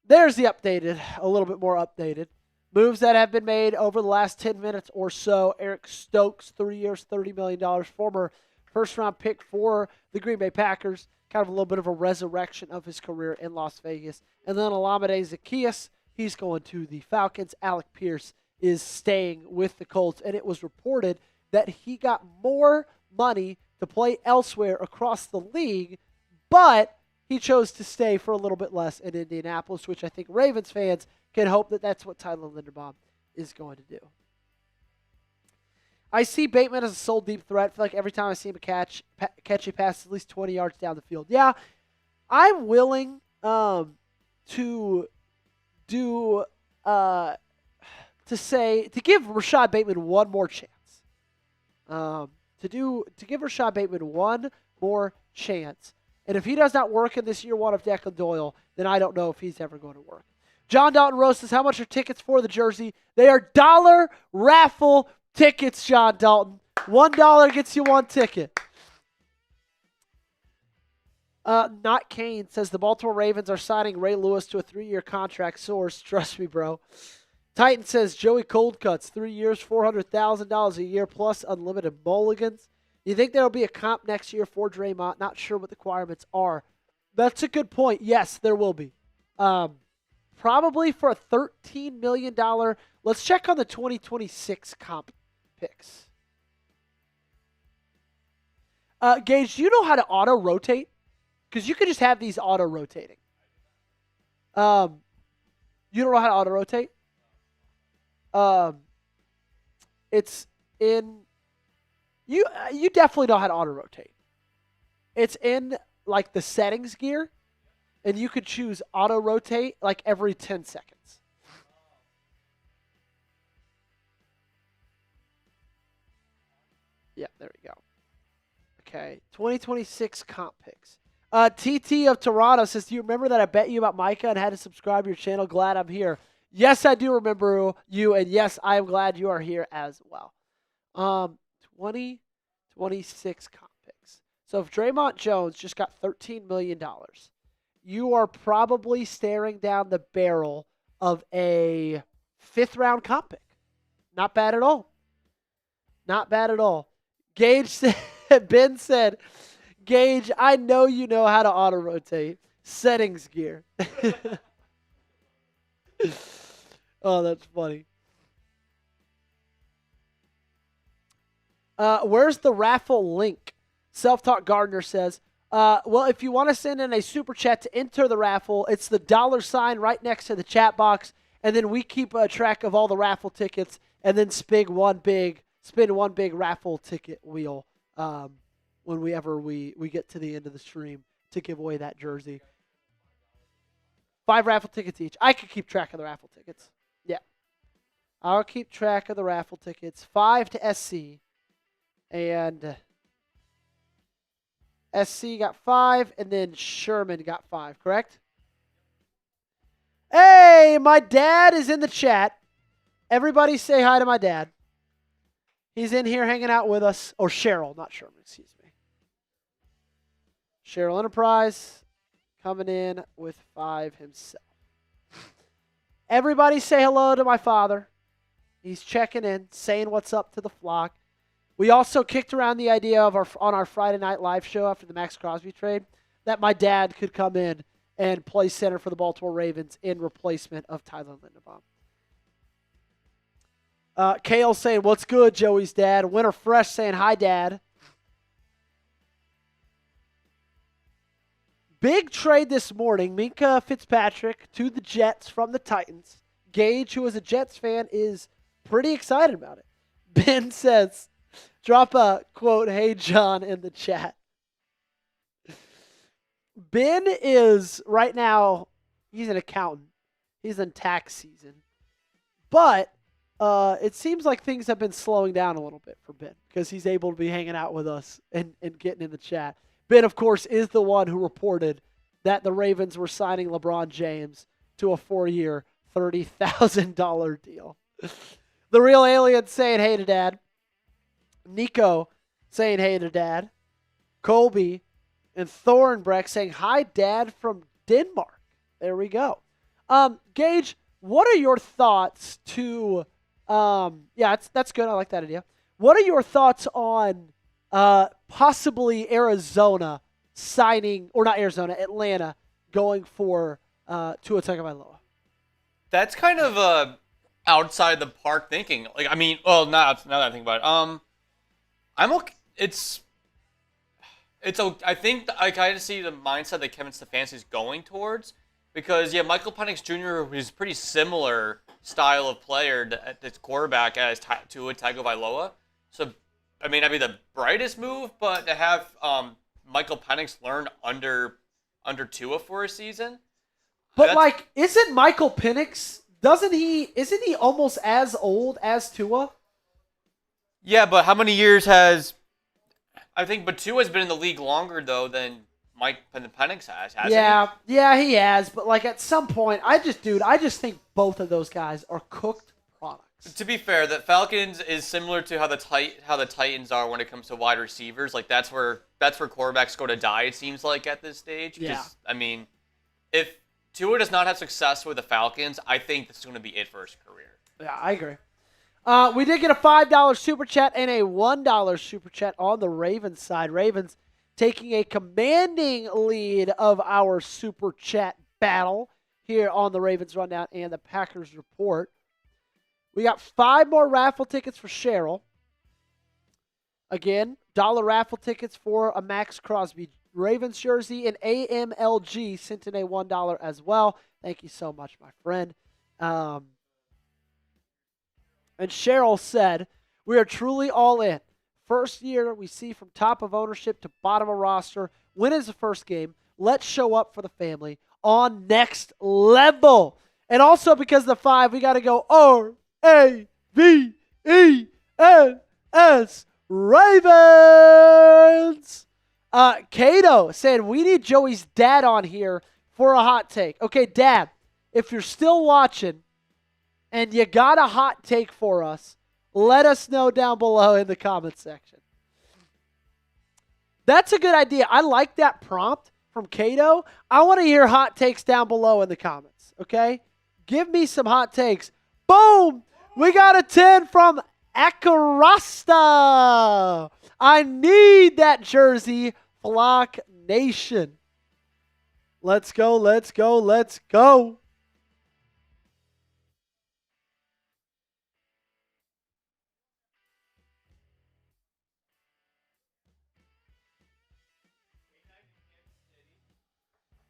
[SPEAKER 1] There's the updated, a little bit more updated. Moves that have been made over the last 10 minutes or so. Eric Stokes, 3 years, $30 million. Former first-round pick for the Green Bay Packers. Kind of a little bit of a resurrection of his career in Las Vegas. And then Olamide Zaccheaus, he's going to the Falcons. Alec Pierce is staying with the Colts. And it was reported that he got more money to play elsewhere across the league, but he chose to stay for a little bit less in Indianapolis, which I think Ravens fans can hope that that's what Tyler Linderbaum is going to do. I see Bateman as a sole deep threat. I feel like every time I see him catch a pass at least 20 yards down the field. Yeah, I'm willing to give Rashad Bateman one more chance. To give Rashad Bateman one more chance. And if he does not work in this year one of Declan Doyle, then I don't know if he's ever going to work. John Dalton Rose says, how much are tickets for the jersey? They are dollar raffle tickets, John Dalton. $1 gets you one ticket. Not Kane says the Baltimore Ravens are signing Ray Lewis to a 3-year contract. Source, trust me, bro. Titan says Joey Coldcuts, 3 years, $400,000 a year plus unlimited mulligans. You think there will be a comp next year for Draymond? Not sure what the requirements are. That's a good point. Yes, there will be. Probably for a $13 million. Let's check on the 2026 comp picks. Gage, do you know how to auto-rotate? Because you could just have these auto-rotating. You don't know how to auto-rotate? It's in... You definitely know how to auto-rotate. It's in, like, the settings gear, and you could choose auto-rotate, like, every 10 seconds. Yeah, there we go. Okay, 2026 comp picks. TT of Toronto says, do you remember that I bet you about Micah and had to subscribe to your channel? Glad I'm here. Yes, I do remember you, and yes, I am glad you are here as well. 2026 comp picks. So if Draymond Jones just got $13 million, you are probably staring down the barrel of a 5th-round comp pick. Not bad at all. Not bad at all. Gage said, Ben said, Gage, I know you know how to auto-rotate. Settings gear. Oh, that's funny. Where's the raffle link? Self-Taught Gardner says, well, if you want to send in a super chat to enter the raffle, it's the $ right next to the chat box, and then we keep track of all the raffle tickets, and then spin one big raffle ticket wheel whenever we get to the end of the stream to give away that jersey. 5 raffle tickets each. I could keep track of the raffle tickets. Yeah. I'll keep track of the raffle tickets. 5 to SC. And SC got 5, and then Sherman got 5, correct? Hey, my dad is in the chat. Everybody say hi to my dad. He's in here hanging out with us. Or Cheryl, not Sherman, excuse me. Cheryl Enterprise coming in with 5 himself. Everybody say hello to my father. He's checking in, saying what's up to the flock. We also kicked around the idea of on our Friday night live show after the Max Crosby trade that my dad could come in and play center for the Baltimore Ravens in replacement of Tyler Linderbaum. Kale saying, what's good, Joey's dad? Winter Fresh saying, hi, Dad. Big trade this morning. Minkah Fitzpatrick to the Jets from the Titans. Gage, who is a Jets fan, is pretty excited about it. Ben says, drop a quote, hey, John, in the chat. Ben is, right now, he's an accountant. He's in tax season. But it seems like things have been slowing down a little bit for Ben because he's able to be hanging out with us and getting in the chat. Ben, of course, is the one who reported that the Ravens were signing LeBron James to a 4-year, $30,000 deal. The Real Alien saying hey to Dad. Nico saying hey to Dad. Colby and Thornbreck saying hi, Dad, from Denmark. There we go. Gage, what are your thoughts to that's good. I like that idea. What are your thoughts on possibly Arizona signing, or not Arizona, Atlanta going for Tua Tagovailoa?
[SPEAKER 2] That's kind of outside the park thinking. Like, I mean, well, now that I think about it, I'm okay. I think I kind of see the mindset that Kevin Stefanski is going towards, because Michael Penix Jr. is pretty similar style of player at this quarterback as Tua Tagovailoa. So, I mean, that'd be the brightest move, but to have Michael Penix learn under Tua for a season.
[SPEAKER 1] But isn't Michael Penix? Isn't he almost as old as Tua?
[SPEAKER 2] Yeah, but how many years has? I think, but Tua's been in the league longer though than Penix has, hasn't he?
[SPEAKER 1] Yeah, he has. But at some point, I just think both of those guys are cooked products.
[SPEAKER 2] To be fair, the Falcons is similar to how the Titans are when it comes to wide receivers. Like that's where quarterbacks go to die. It seems like at this stage.
[SPEAKER 1] Yeah.
[SPEAKER 2] I mean, if Tua does not have success with the Falcons, I think this is going to be it for his career.
[SPEAKER 1] Yeah, I agree. We did get a $5 super chat and a $1 super chat on the Ravens side. Ravens taking a commanding lead of our super chat battle here on the Ravens Rundown and the Packers Report. We got 5 more raffle tickets for Cheryl. Again, dollar raffle tickets for a Max Crosby Ravens jersey and AMLG sent in a $1 as well. Thank you so much, my friend. And Cheryl said, we are truly all in. First year we see from top of ownership to bottom of roster. Win is the first game. Let's show up for the family on next level. And also because of the 5, we got to go RAVENS Ravens. Cato said, we need Joey's dad on here for a hot take. Okay, Dad, if you're still watching and you got a hot take for us, let us know down below in the comments section. That's a good idea. I like that prompt from Cato. I want to hear hot takes down below in the comments, okay? Give me some hot takes. Boom! We got a 10 from Akarasta. I need that jersey, Flock Nation. Let's go, let's go, let's go.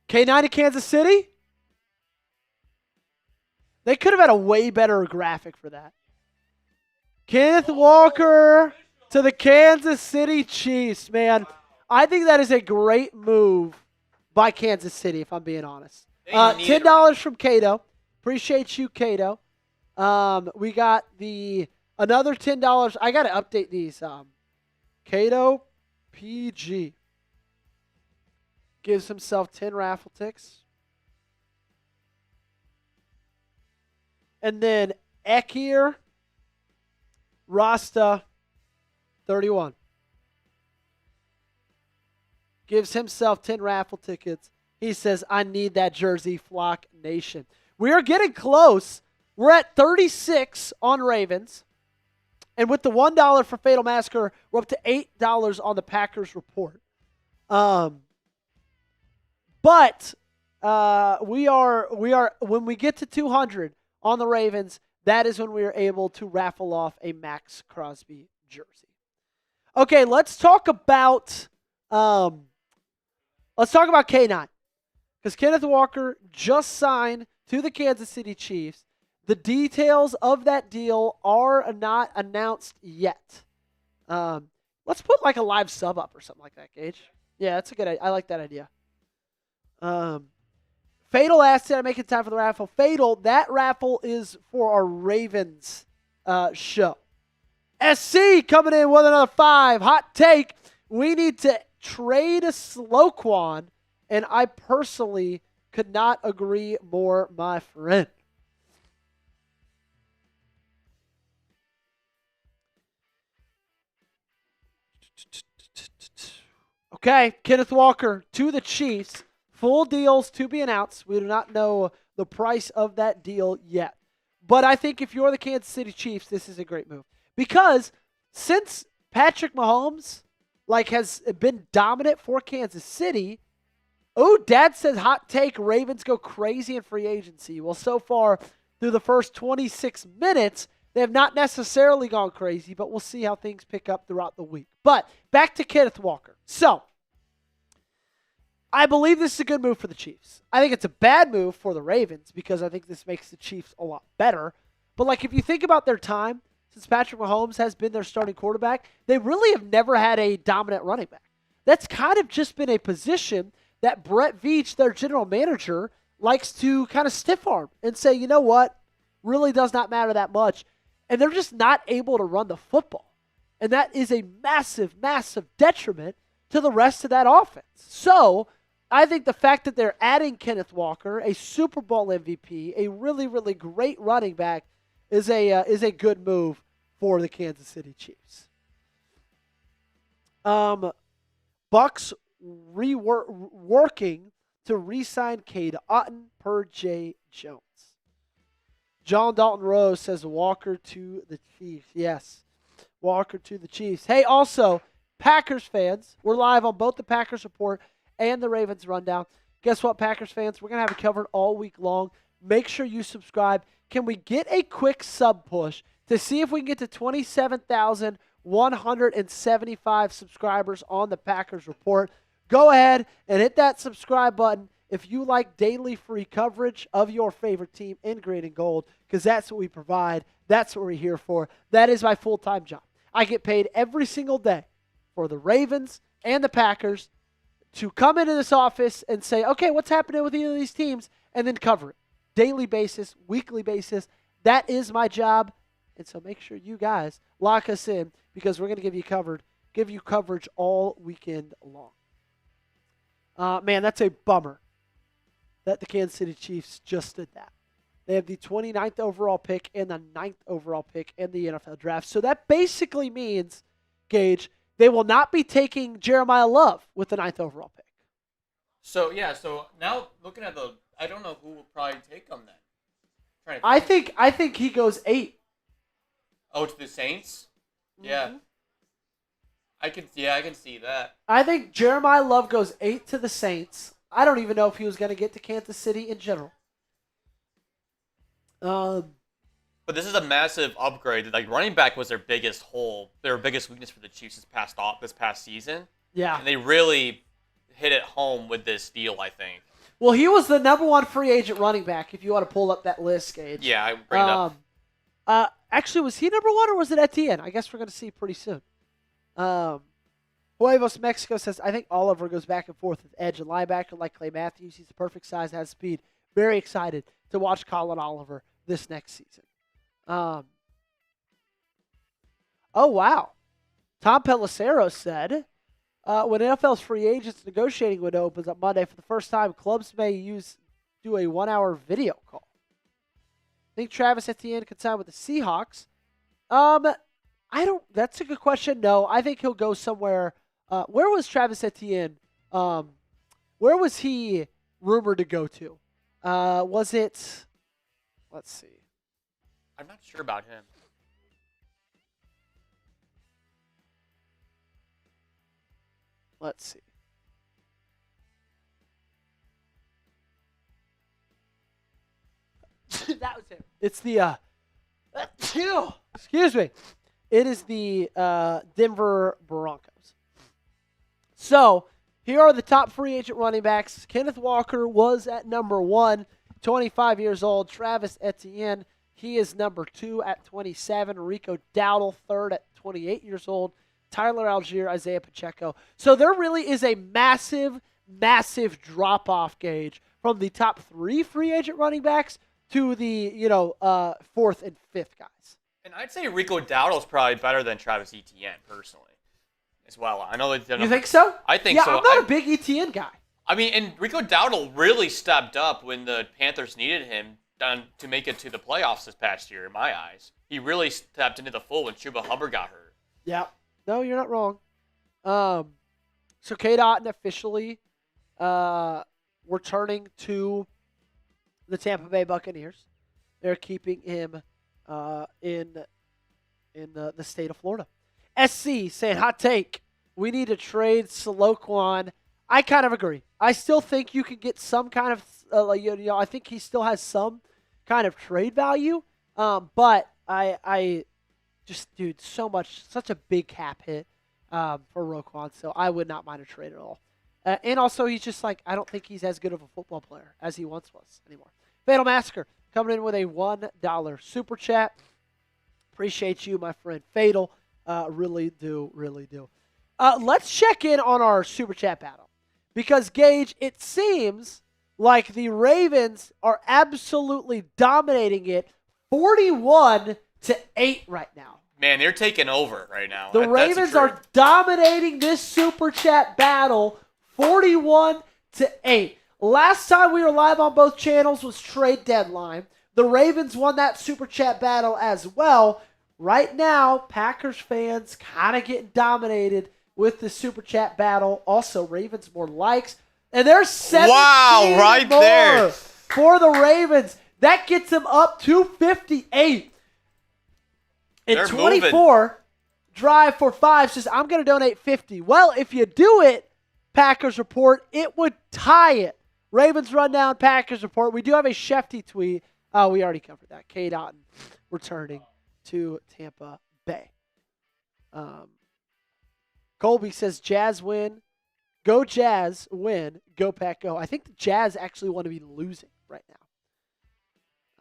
[SPEAKER 1] K9 to Kansas City? They could have had a way better graphic for that. Kenneth Walker to the Kansas City Chiefs, man. I think that is a great move by Kansas City, if I'm being honest. $10 from Cato. Appreciate you, Cato. We got another $10. I got to update these. Cato PG gives himself 10 raffle ticks. And then Ekir Rasta 31 gives himself 10 raffle tickets. He says, I need that jersey, Flock Nation. We are getting close. We're at 36 on Ravens. And with the $1 for Fatal Massacre, we're up to $8 on the Packers Report. But we are when we get to 200 on the Ravens, that is when we are able to raffle off a Max Crosby jersey. Okay, let's talk about K9, because Kenneth Walker just signed to the Kansas City Chiefs. The details of that deal are not announced yet. Let's put a live sub up or something like that, Gage. Yeah, that's a good idea. I like that idea. Fatal asked, did I make it time for the raffle? Fatal, that raffle is for our Ravens show. SC coming in with another 5. Hot take. We need to trade Sloquan, and I personally could not agree more, my friend. Okay, Kenneth Walker to the Chiefs. Full deals to be announced. We do not know the price of that deal yet. But I think if you're the Kansas City Chiefs, this is a great move. Because since Patrick Mahomes has been dominant for Kansas City, Dad says hot take, Ravens go crazy in free agency. Well, so far through the first 26 minutes, they have not necessarily gone crazy, but we'll see how things pick up throughout the week. But back to Kenneth Walker. So, I believe this is a good move for the Chiefs. I think it's a bad move for the Ravens because I think this makes the Chiefs a lot better. But if you think about their time, since Patrick Mahomes has been their starting quarterback, they really have never had a dominant running back. That's kind of just been a position that Brett Veach, their general manager, likes to kind of stiff arm and say, you know what, really does not matter that much. And they're just not able to run the football. And that is a massive, massive detriment to the rest of that offense. So, I think the fact that they're adding Kenneth Walker, a Super Bowl MVP, a really, really great running back, is a good move for the Kansas City Chiefs. Bucks working to re-sign Cade Otton per Jay Jones. John Dalton Rose says Walker to the Chiefs. Yes, Walker to the Chiefs. Hey, also, Packers fans, we're live on both the Packers Report and the Ravens Rundown. Guess what, Packers fans? We're going to have it covered all week long. Make sure you subscribe. Can we get a quick sub push to see if we can get to 27,175 subscribers on the Packers Report? Go ahead and hit that subscribe button if you like daily free coverage of your favorite team in green and gold, because that's what we provide. That's what we're here for. That is my full-time job. I get paid every single day for the Ravens and the Packers to come into this office and say, okay, what's happening with either of these teams, and then cover it. Daily basis, weekly basis. That is my job. And so make sure you guys lock us in because we're going to give you coverage all weekend long. Man, that's a bummer that the Kansas City Chiefs just did that. They have the 29th overall pick and the 9th overall pick in the NFL draft. So that basically means, Gage, they will not be taking Jeremiah Love with the 9th overall pick.
[SPEAKER 2] So now looking at I don't know who will probably take him then.
[SPEAKER 1] I think he goes 8.
[SPEAKER 2] Oh, to the Saints?
[SPEAKER 1] Mm-hmm.
[SPEAKER 2] Yeah. I can see that.
[SPEAKER 1] I think Jeremiah Love goes 8 to the Saints. I don't even know if he was going to get to Kansas City in general.
[SPEAKER 2] But this is a massive upgrade. Running back was their biggest hole, their biggest weakness for the Chiefs this past season.
[SPEAKER 1] Yeah.
[SPEAKER 2] And they really hit it home with this deal, I think.
[SPEAKER 1] Well, he was the number 1 free agent running back, if you want to pull up that list, Gage.
[SPEAKER 2] Yeah, I bring it up.
[SPEAKER 1] Actually, was he number 1 or was it Etienne? I guess we're going to see pretty soon. Huevos Mexico says, I think Oliver goes back and forth with edge and linebacker like Clay Matthews. He's the perfect size, has speed. Very excited to watch Colin Oliver this next season. Oh, wow. Tom Pelissero said, when NFL's free agents negotiating window opens up Monday, for the first time, clubs may do a 1-hour video call. I think Travis Etienne could sign with the Seahawks. That's a good question. No, I think he'll go somewhere. Where was Travis Etienne? Where was he rumored to go to? Was it, let's see.
[SPEAKER 2] I'm not sure about him.
[SPEAKER 1] Let's see. That was him. It's the, excuse me. It is the Denver Broncos. So, here are the top free agent running backs. Kenneth Walker was at number 1, 25 years old. Travis Etienne, he is number 2 at 27. Rico Dowdle, 3rd at 28 years old. Tyler Algier, Isaiah Pacheco. So there really is a massive, massive drop-off, Gage, from the top 3 free agent running backs to the 4th and 5th guys.
[SPEAKER 2] And I'd say Rico Dowdle's probably better than Travis Etienne, personally, as well. I know that.
[SPEAKER 1] You think so?
[SPEAKER 2] I think
[SPEAKER 1] yeah,
[SPEAKER 2] so.
[SPEAKER 1] I'm not a big ETN guy.
[SPEAKER 2] I mean, and Rico Dowdle really stepped up when the Panthers needed him to make it to the playoffs this past year, in my eyes. He really stepped into the full when Chuba Hubbard got hurt.
[SPEAKER 1] Yeah. No, you're not wrong. So Cade Otton officially returning to the Tampa Bay Buccaneers. They're keeping him in the state of Florida. SC saying, hot take, we need to trade Saquon. I kind of agree. I still think you could get some kind of, I think he still has some kind of trade value. But I just, dude, such a big cap hit for Roquan. So I would not mind a trade at all. And also, he's just I don't think he's as good of a football player as he once was anymore. Fatal Massacre coming in with a $1 super chat. Appreciate you, my friend Fatal. Really do. Let's check in on our super chat battle. Because, Gage, it seems like the Ravens are absolutely dominating it 41-8 right now.
[SPEAKER 2] Man, they're taking over right now.
[SPEAKER 1] The Ravens are dominating this super chat battle 41-8. Last time we were live on both channels was trade deadline. The Ravens won that super chat battle as well. Right now, Packers fans kind of getting dominated with the super chat battle. Also, Ravens more likes. And there's 17
[SPEAKER 2] right
[SPEAKER 1] more
[SPEAKER 2] there
[SPEAKER 1] for the Ravens. That gets them up to 58. And
[SPEAKER 2] they're
[SPEAKER 1] 24, moving. Drive for 5 says, I'm going to donate 50. Well, if you do it, Packers Report, it would tie it. Ravens rundown, Packers Report. We do have a Shefty tweet. We already covered that. Cade Otton returning to Tampa Bay. Colby says, Jazz win. Go Jazz win. Go Pack go. I think the Jazz actually want to be losing right now.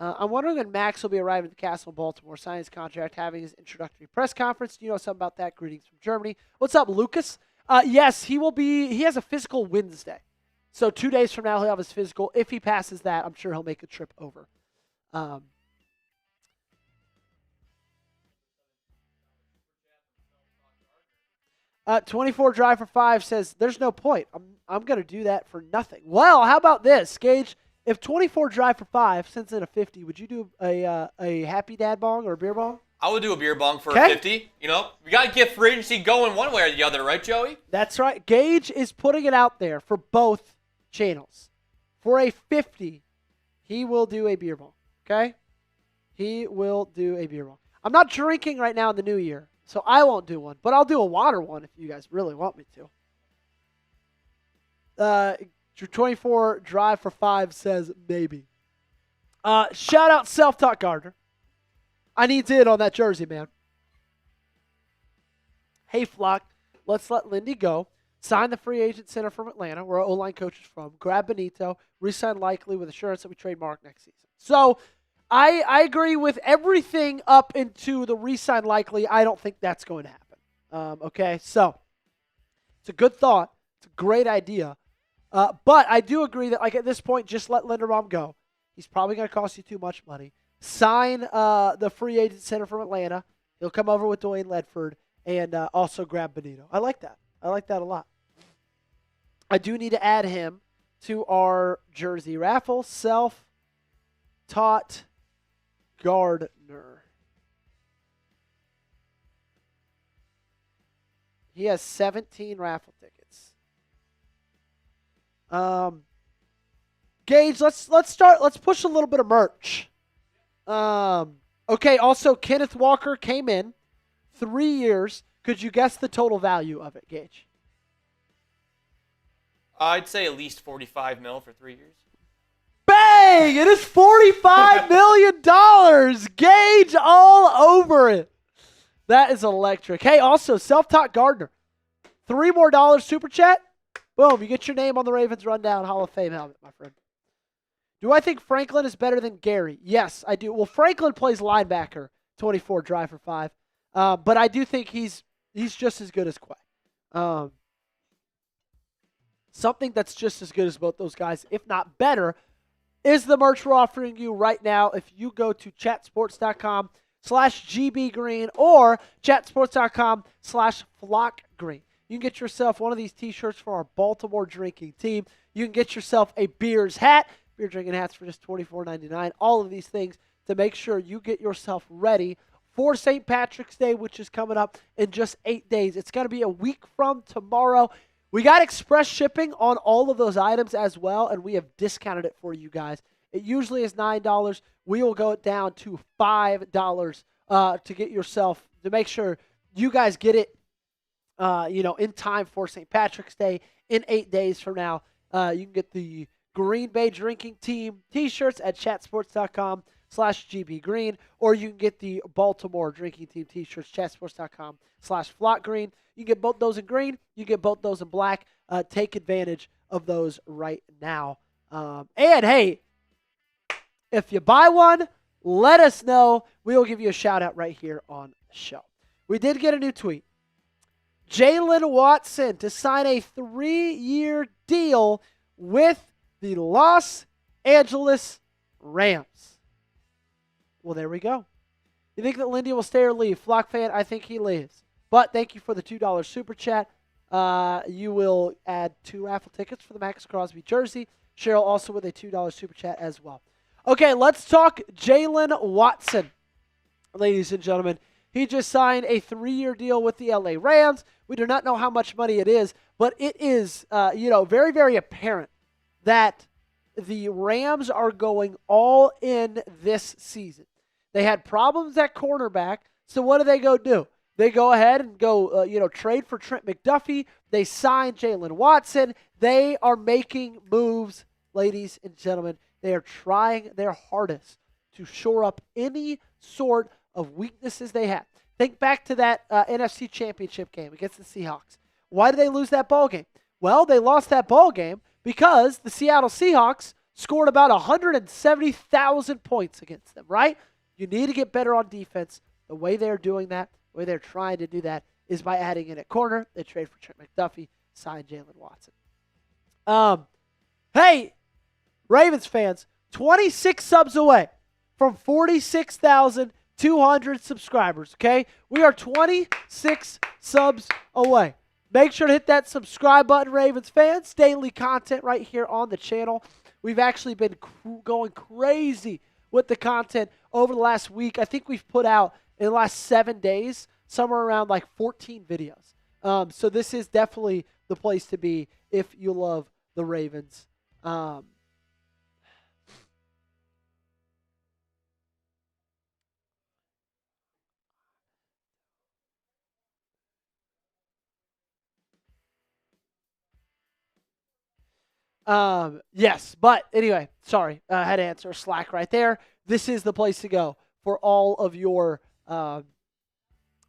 [SPEAKER 1] I'm wondering when Max will be arriving at the castle in Baltimore, signing his contract, having his introductory press conference. Do you know something about that? Greetings from Germany. What's up, Lucas? Yes, he will be. He has a physical Wednesday. So 2 days from now, he'll have his physical. If he passes that, I'm sure he'll make a trip over. 24 drive for 5 says, there's no point. I'm going to do that for nothing. Well, how about this, Gage? If 24 drive for 5 sends in a 50, would you do a happy dad bong or a beer bong?
[SPEAKER 2] I would do a beer bong for a 50. You know, we got to get free agency going one way or the other, right, Joey?
[SPEAKER 1] That's right. Gage is putting it out there for both channels. For a 50, he will do a beer bong, okay? He will do a beer bong. I'm not drinking right now in the new year, so I won't do one, but I'll do a water one if you guys really want me to. 24 drive for 5 says maybe. Shout out Self-Taught Gardner. I need to hit on that jersey, man. Hey, Flock, let's let Lindy go. Sign the free agent center from Atlanta, where our O-line coach is from. Grab Benito. Resign Likely with assurance that we trade Mark next season. So I agree with everything up into the resign Likely. I don't think that's going to happen. Okay, so it's a good thought. It's a great idea. But I do agree that, at this point, just let Linderbaum go. He's probably going to cost you too much money. Sign the free agent center from Atlanta. He'll come over with Dwayne Ledford and also grab Benito. I like that. I like that a lot. I do need to add him to our jersey raffle. Self-Taught Gardner. He has 17 raffle tickets. Gage, let's push a little bit of merch. Okay, also Kenneth Walker came in 3 years. Could you guess the total value of it, Gage?
[SPEAKER 2] I'd say at least $45 million for 3 years.
[SPEAKER 1] Bang! It is $45 million. Gage all over it. That is electric. Hey, also, Self-Taught Gardner. $3 more super chat. Boom, you get your name on the Ravens Rundown Hall of Fame helmet, my friend. Do I think Franklin is better than Gary? Yes, I do. Well, Franklin plays linebacker, 24 drive for 5. But I do think he's just as good as Quay. Something that's just as good as both those guys, if not better, is the merch we're offering you right now. If you go to chatsports.com/ chatsports.com/gbgreen or chatsports.com/flockgreen. You can get yourself one of these t-shirts for our Baltimore drinking team. You can get yourself a Beers hat. Beer drinking hats for just $24.99. All of these things to make sure you get yourself ready for St. Patrick's Day, which is coming up in just 8 days. It's going to be a week from tomorrow. We got express shipping on all of those items as well, and we have discounted it for you guys. It usually is $9. We will go down to $5 to get yourself, to make sure you guys get it in time for St. Patrick's Day in 8 days from now. You can get the Green Bay Drinking Team t-shirts at chatsports.com/gbgreen, or you can get the Baltimore Drinking Team t-shirts, chatsports.com/flockgreen. You can get both those in green. You can get both those in black. Take advantage of those right now. And hey, if you buy one, let us know. We will give you a shout out right here on the show. We did get a new tweet. Jalen Watson to sign a 3-year deal with the Los Angeles Rams. Well, there we go. You think that Lindy will stay or leave? Flock fan, I think he leaves. But thank you for the $2 super chat. You will add 2 raffle tickets for the Max Crosby jersey. Cheryl also with a $2 super chat as well. Okay, let's talk Jalen Watson, ladies and gentlemen. He just signed a 3-year deal with the LA Rams. We do not know how much money it is, but it is, very, very apparent that the Rams are going all in this season. They had problems at cornerback, so what do? They go ahead and go, trade for Trent McDuffie. They sign Jalen Watson. They are making moves, ladies and gentlemen. They are trying their hardest to shore up any sort of weaknesses they have. Think back to that NFC Championship game against the Seahawks. Why did they lose that ball game? Well, they lost that ball game because the Seattle Seahawks scored about 170,000 points against them, right? You need to get better on defense. The way they're doing that, the way they're trying to do that, is by adding in a corner. They trade for Trent McDuffie, sign Jalen Watson. Hey, Ravens fans, 26 subs away from 46,200 subscribers, okay? We are 26 subs away. Make sure to hit that subscribe button, Ravens fans. Daily content right here on the channel. We've actually been going crazy with the content over the last week. I think we've put out in the last 7 days somewhere around like 14 videos. So this is definitely the place to be if you love the Ravens. Yes, but anyway, sorry, I had to answer Slack right there. This is the place to go for all of your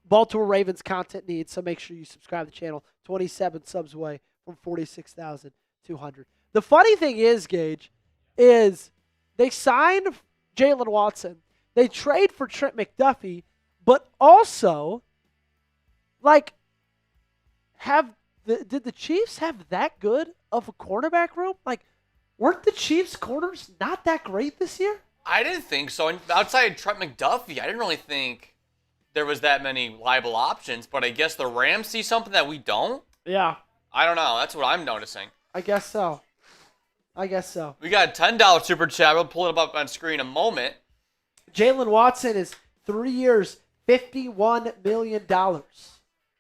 [SPEAKER 1] Baltimore Ravens content needs, so make sure you subscribe to the channel. 27 subs away from 46,200. The funny thing is, Gage, is they signed Jalen Watson. They trade for Trent McDuffie, but also, did the Chiefs have that good of a cornerback room? Weren't the Chiefs' corners not that great this year?
[SPEAKER 2] I didn't think so. And outside Trent McDuffie, I didn't really think there was that many liable options, but I guess the Rams see something that we don't?
[SPEAKER 1] Yeah.
[SPEAKER 2] I don't know. That's what I'm noticing.
[SPEAKER 1] I guess so.
[SPEAKER 2] We got a $10 super chat. We'll pull it up on screen in a moment.
[SPEAKER 1] Jalen Watson is 3 years, $51 million.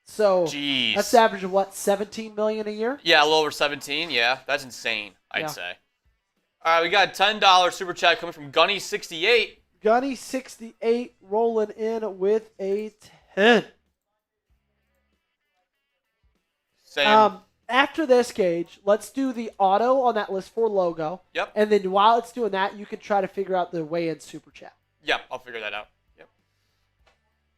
[SPEAKER 1] So
[SPEAKER 2] Jeez.
[SPEAKER 1] That's the average of what, $17 million a year?
[SPEAKER 2] Yeah, a little over 17. Yeah, that's insane, I'd say. All right, we got a $10 super chat coming from Gunny68.
[SPEAKER 1] Gunny68 rolling in with a 10.
[SPEAKER 2] Same.
[SPEAKER 1] After this, Gage, let's do the auto on that list for logo.
[SPEAKER 2] Yep.
[SPEAKER 1] And then while it's doing that, you can try to figure out the weigh-in super chat.
[SPEAKER 2] Yep, I'll figure that out. Yep.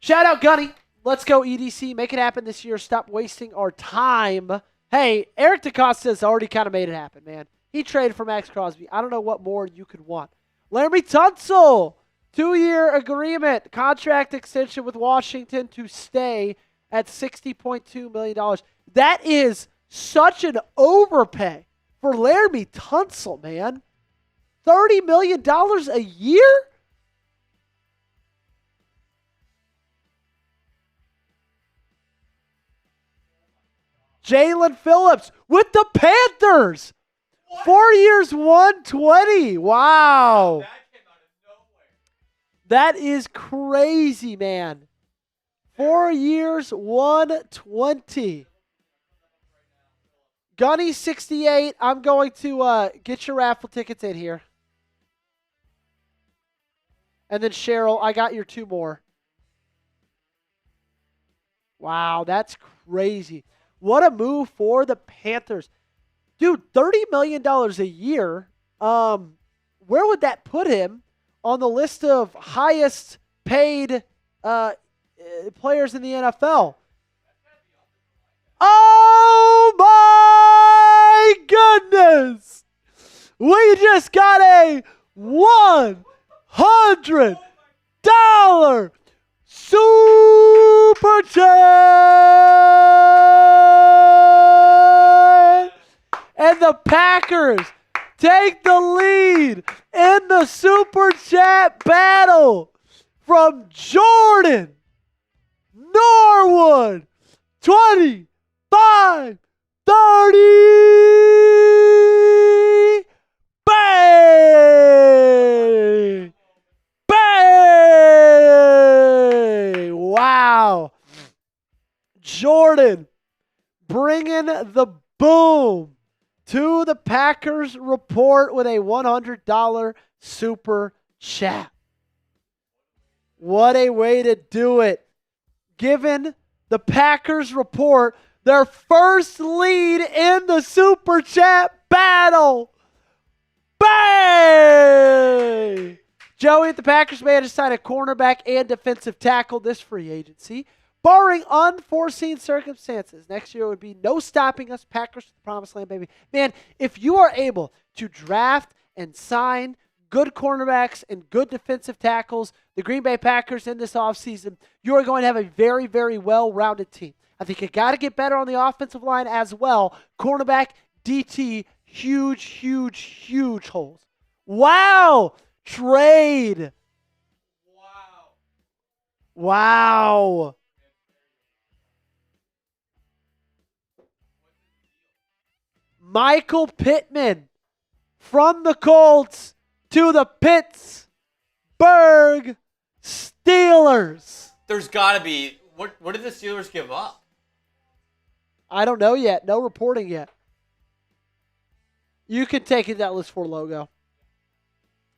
[SPEAKER 1] Shout out, Gunny. Let's go, EDC. Make it happen this year. Stop wasting our time. Hey, Eric DaCosta has already kind of made it happen, man. He traded for Max Crosby. I don't know what more you could want. Laramie Tunsil, 2-year agreement, contract extension with Washington to stay at $60.2 million. That is such an overpay for Laramie Tunsil, man. $30 million a year? Jalen Phillips with the Panthers.
[SPEAKER 2] What?
[SPEAKER 1] 4 years, 120. Wow.
[SPEAKER 2] That came out of nowhere.
[SPEAKER 1] That is crazy, man. 4 years, 120. Gunny 68. I'm going to get your raffle tickets in here. And then Cheryl, I got your 2 more. Wow, that's crazy. What a move for the Panthers. Dude, $30 million a year. Where would that put him on the list of highest paid players in the NFL? Oh my goodness! We just got a $100 Super Chat! And the Packers take the lead in the Super Chat battle from Jordan Norwood. 25, 30. Bang! Bang! Wow. Jordan bringing the boom to the Packers report with a $100 super chat. What a way to do it. Given the Packers report their first lead in the super chat battle. Bang! Joey, the Packers may have decided a cornerback and defensive tackle this free agency. Barring unforeseen circumstances, next year would be no stopping us, Packers to the promised land, baby. Man, if you are able to draft and sign good cornerbacks and good defensive tackles, the Green Bay Packers in this offseason, you are going to have a very, very well-rounded team. I think you got to get better on the offensive line as well. Cornerback, DT, huge, huge, huge holes. Wow! Trade. Wow. Michael Pittman from the Colts to the Pittsburgh Steelers.
[SPEAKER 2] There's got to be. What did the Steelers give up?
[SPEAKER 1] I don't know yet. No reporting yet. You can take it that list for logo.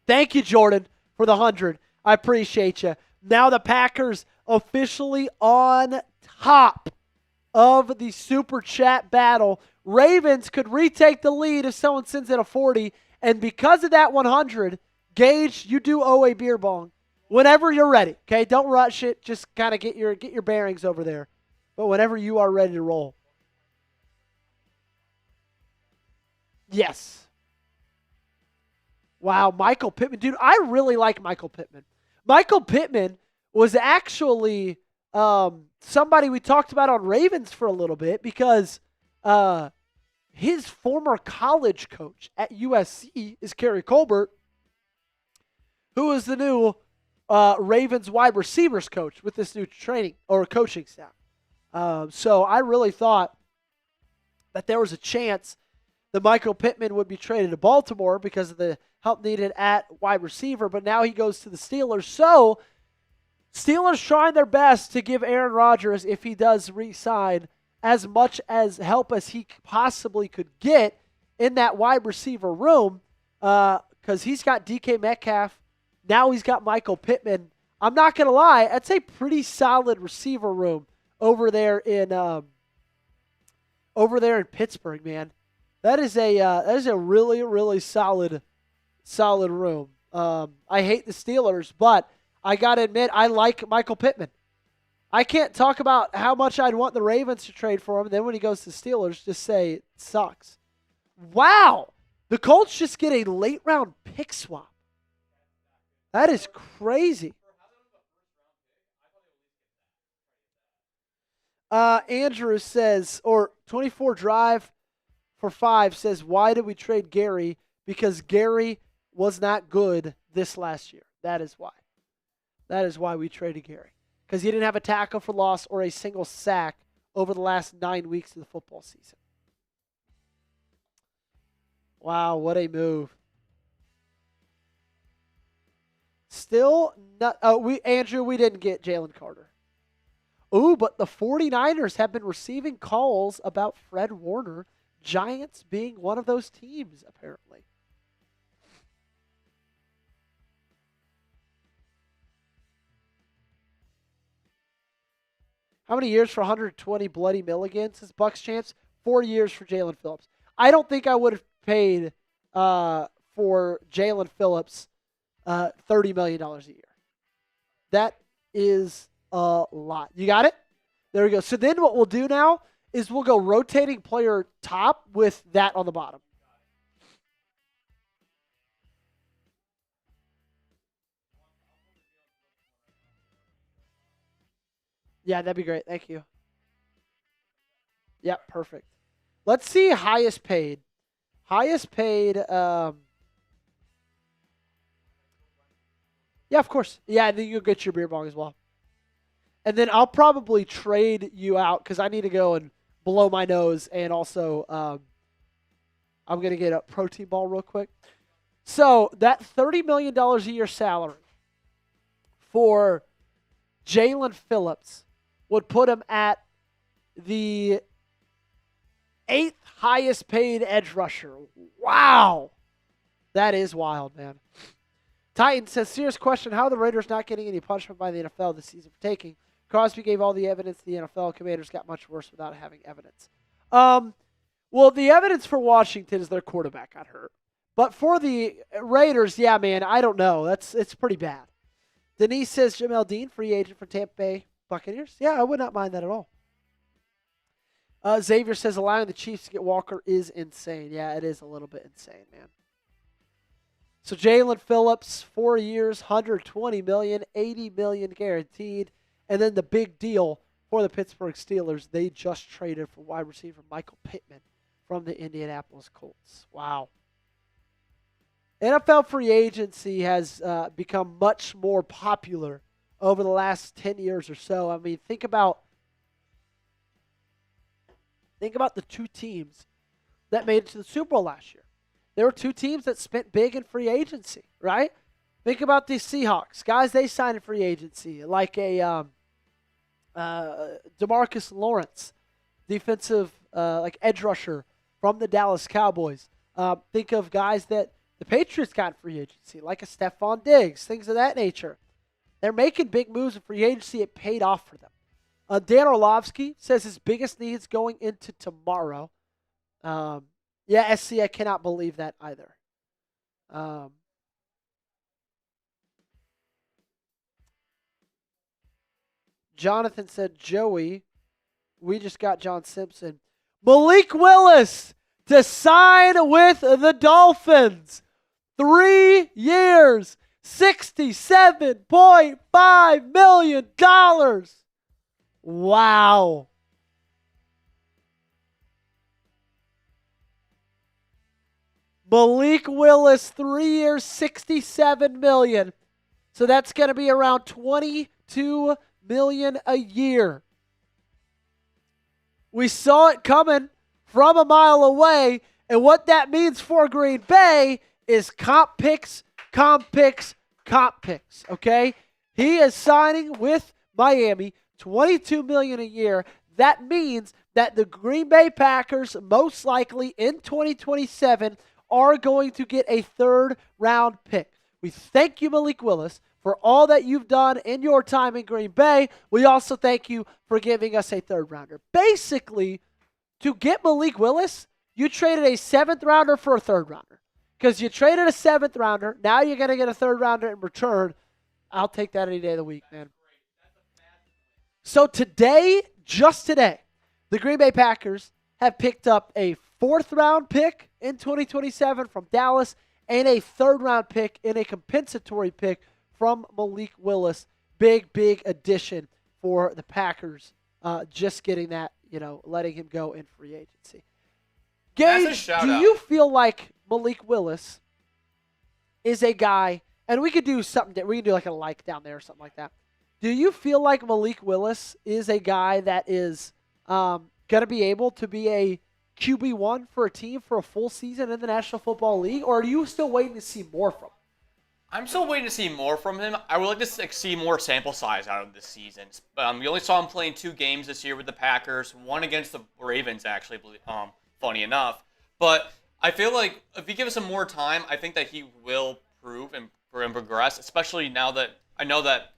[SPEAKER 1] Thank you, Jordan, for the 100. I appreciate you. Now the Packers officially on top of the Super Chat battle. Ravens could retake the lead if someone sends in a 40. And because of that 100, Gage, you do owe a beer bong whenever you're ready. Okay, don't rush it. Just kind of get your bearings over there. But whenever you are ready to roll. Yes. Wow, Michael Pittman. Dude, I really like Michael Pittman. Michael Pittman was actually somebody we talked about on Ravens for a little bit because his former college coach at USC is Kerry Colbert, who is the new Ravens wide receivers coach with this new training or coaching staff. So I really thought that there was a chance that Michael Pittman would be traded to Baltimore because of the help needed at wide receiver, but now he goes to the Steelers. So Steelers trying their best to give Aaron Rodgers, if he does re-sign, as much as help as he possibly could get in that wide receiver room because he's got DK Metcalf. Now he's got Michael Pittman. I'm not going to lie, that's a pretty solid receiver room over there in Pittsburgh, man. That is a really, really solid room. I hate the Steelers, but I got to admit, I like Michael Pittman. I can't talk about how much I'd want the Ravens to trade for him, and then when he goes to the Steelers, just say it sucks. Wow. The Colts just get a late-round pick swap. That is crazy. Andrew says, or 24 Drive for 5 says, why did we trade Gary? Because Gary was not good this last year. That is why. That is why we traded Gary. Because he didn't have a tackle for loss or a single sack over the last 9 weeks of the football season. Wow, what a move. Still not Andrew, we didn't get Jalen Carter. Ooh, but the 49ers have been receiving calls about Fred Warner, Giants being one of those teams, apparently. How many years for 120 bloody millions as Bucks champs? 4 years for Jalen Phillips. I don't think I would have paid for Jalen Phillips $30 million a year. That is a lot. You got it? There we go. So then what we'll do now is we'll go rotating player top with that on the bottom. Yeah, that'd be great. Thank you. Yep, perfect. Let's see highest paid. Highest paid. Yeah, of course. Yeah, and then you'll get your beer bong as well. And then I'll probably trade you out because I need to go and blow my nose. And also, I'm going to get a protein ball real quick. So that $30 million a year salary for Jalen Phillips would put him at the 8th highest paid edge rusher. Wow. That is wild, man. Titan says, serious question, how are the Raiders not getting any punishment by the NFL this season for taking? Crosby gave all the evidence to the NFL. Commanders got much worse without having evidence. Well, the evidence for Washington is their quarterback got hurt. But for the Raiders, yeah, man, I don't know. It's pretty bad. Denise says, Jamel Dean, free agent for Tampa Bay Buccaneers. Yeah, I would not mind that at all. Xavier says, allowing the Chiefs to get Walker is insane. Yeah, it is a little bit insane, man. So Jalen Phillips, 4 years, $120 million, $80 million guaranteed. And then the big deal for the Pittsburgh Steelers, they just traded for wide receiver Michael Pittman from the Indianapolis Colts. Wow. NFL free agency has become much more popular over the last 10 years or so. I mean, think about the two teams that made it to the Super Bowl last year. There were two teams that spent big in free agency, right? Think about the Seahawks. Guys, they signed in free agency, like a DeMarcus Lawrence, defensive like edge rusher from the Dallas Cowboys. Think of guys that the Patriots got in free agency, like a Stephon Diggs, things of that nature. They're making big moves in free agency. It paid off for them. Dan Orlovsky says his biggest needs going into tomorrow. Yeah, SC, I cannot believe that either. Jonathan said, Joey, we just got John Simpson. Malik Willis to sign with the Dolphins. 3 years, $67.5 million. Wow. Malik Willis, 3 years, $67 million. So that's going to be around $22 million a year. We saw it coming from a mile away, and what that means for Green Bay is comp picks, okay? He is signing with Miami, $22 million a year. That means that the Green Bay Packers, most likely in 2027, are going to get a third-round pick. We thank you, Malik Willis, for all that you've done in your time in Green Bay. We also thank you for giving us a third-rounder. Basically, to get Malik Willis, you traded a seventh-rounder for a third-rounder. Because you traded a seventh-rounder, now you're going to get a third-rounder in return. I'll take that any day of the week, man. So today, just today, the Green Bay Packers have picked up a fourth-round pick in 2027 from Dallas and a third-round pick in a compensatory pick from Malik Willis. Big addition for the Packers. Just getting that, letting him go in free agency. Gage, do you feel like Malik Willis is a guy, and we could do something, we could do like a like down there or something like that. Do you feel like Malik Willis is a guy that is going to be able to be a QB1 for a team for a full season in the National Football League, or are you still waiting to see more from him?
[SPEAKER 2] I'm still waiting to see more from him. I would like to see more sample size out of this season. We only saw him playing 2 games this year with the Packers, one against the Ravens, actually, funny enough. But I feel like if he gives him more time, I think that he will prove and progress, especially now that I know that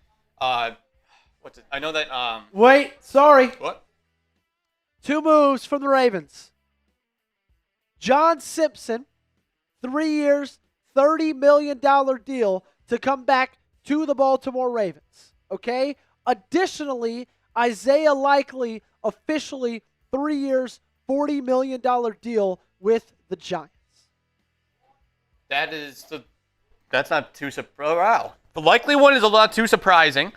[SPEAKER 1] Wait, sorry.
[SPEAKER 2] What?
[SPEAKER 1] 2 moves from the Ravens. John Simpson, 3 years, $30 million deal to come back to the Baltimore Ravens. Okay? Additionally, Isaiah Likely, officially 3 years, $40 million deal with the Giants.
[SPEAKER 2] That's not too surprising. Oh, wow. The Likely one is a lot too surprising.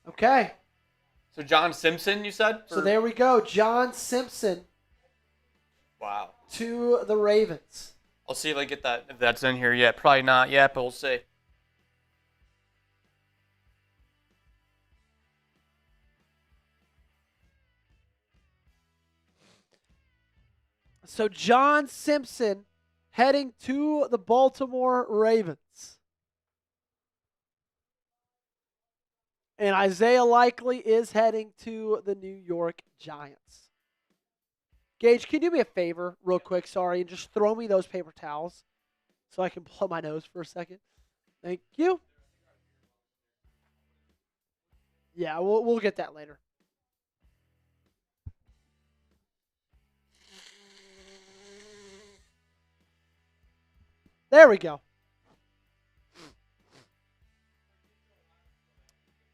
[SPEAKER 1] Okay.
[SPEAKER 2] So John Simpson, you said?
[SPEAKER 1] So there we go. John Simpson.
[SPEAKER 2] Wow.
[SPEAKER 1] To the Ravens.
[SPEAKER 2] I'll see if I get that. If that's in here yet. Probably not yet, but we'll see.
[SPEAKER 1] So John Simpson heading to the Baltimore Ravens. And Isaiah Likely is heading to the New York Giants. Gage, can you do me a favor real quick? Sorry, and just throw me those paper towels so I can blow my nose for a second. Thank you. Yeah, we'll get that later. There we go.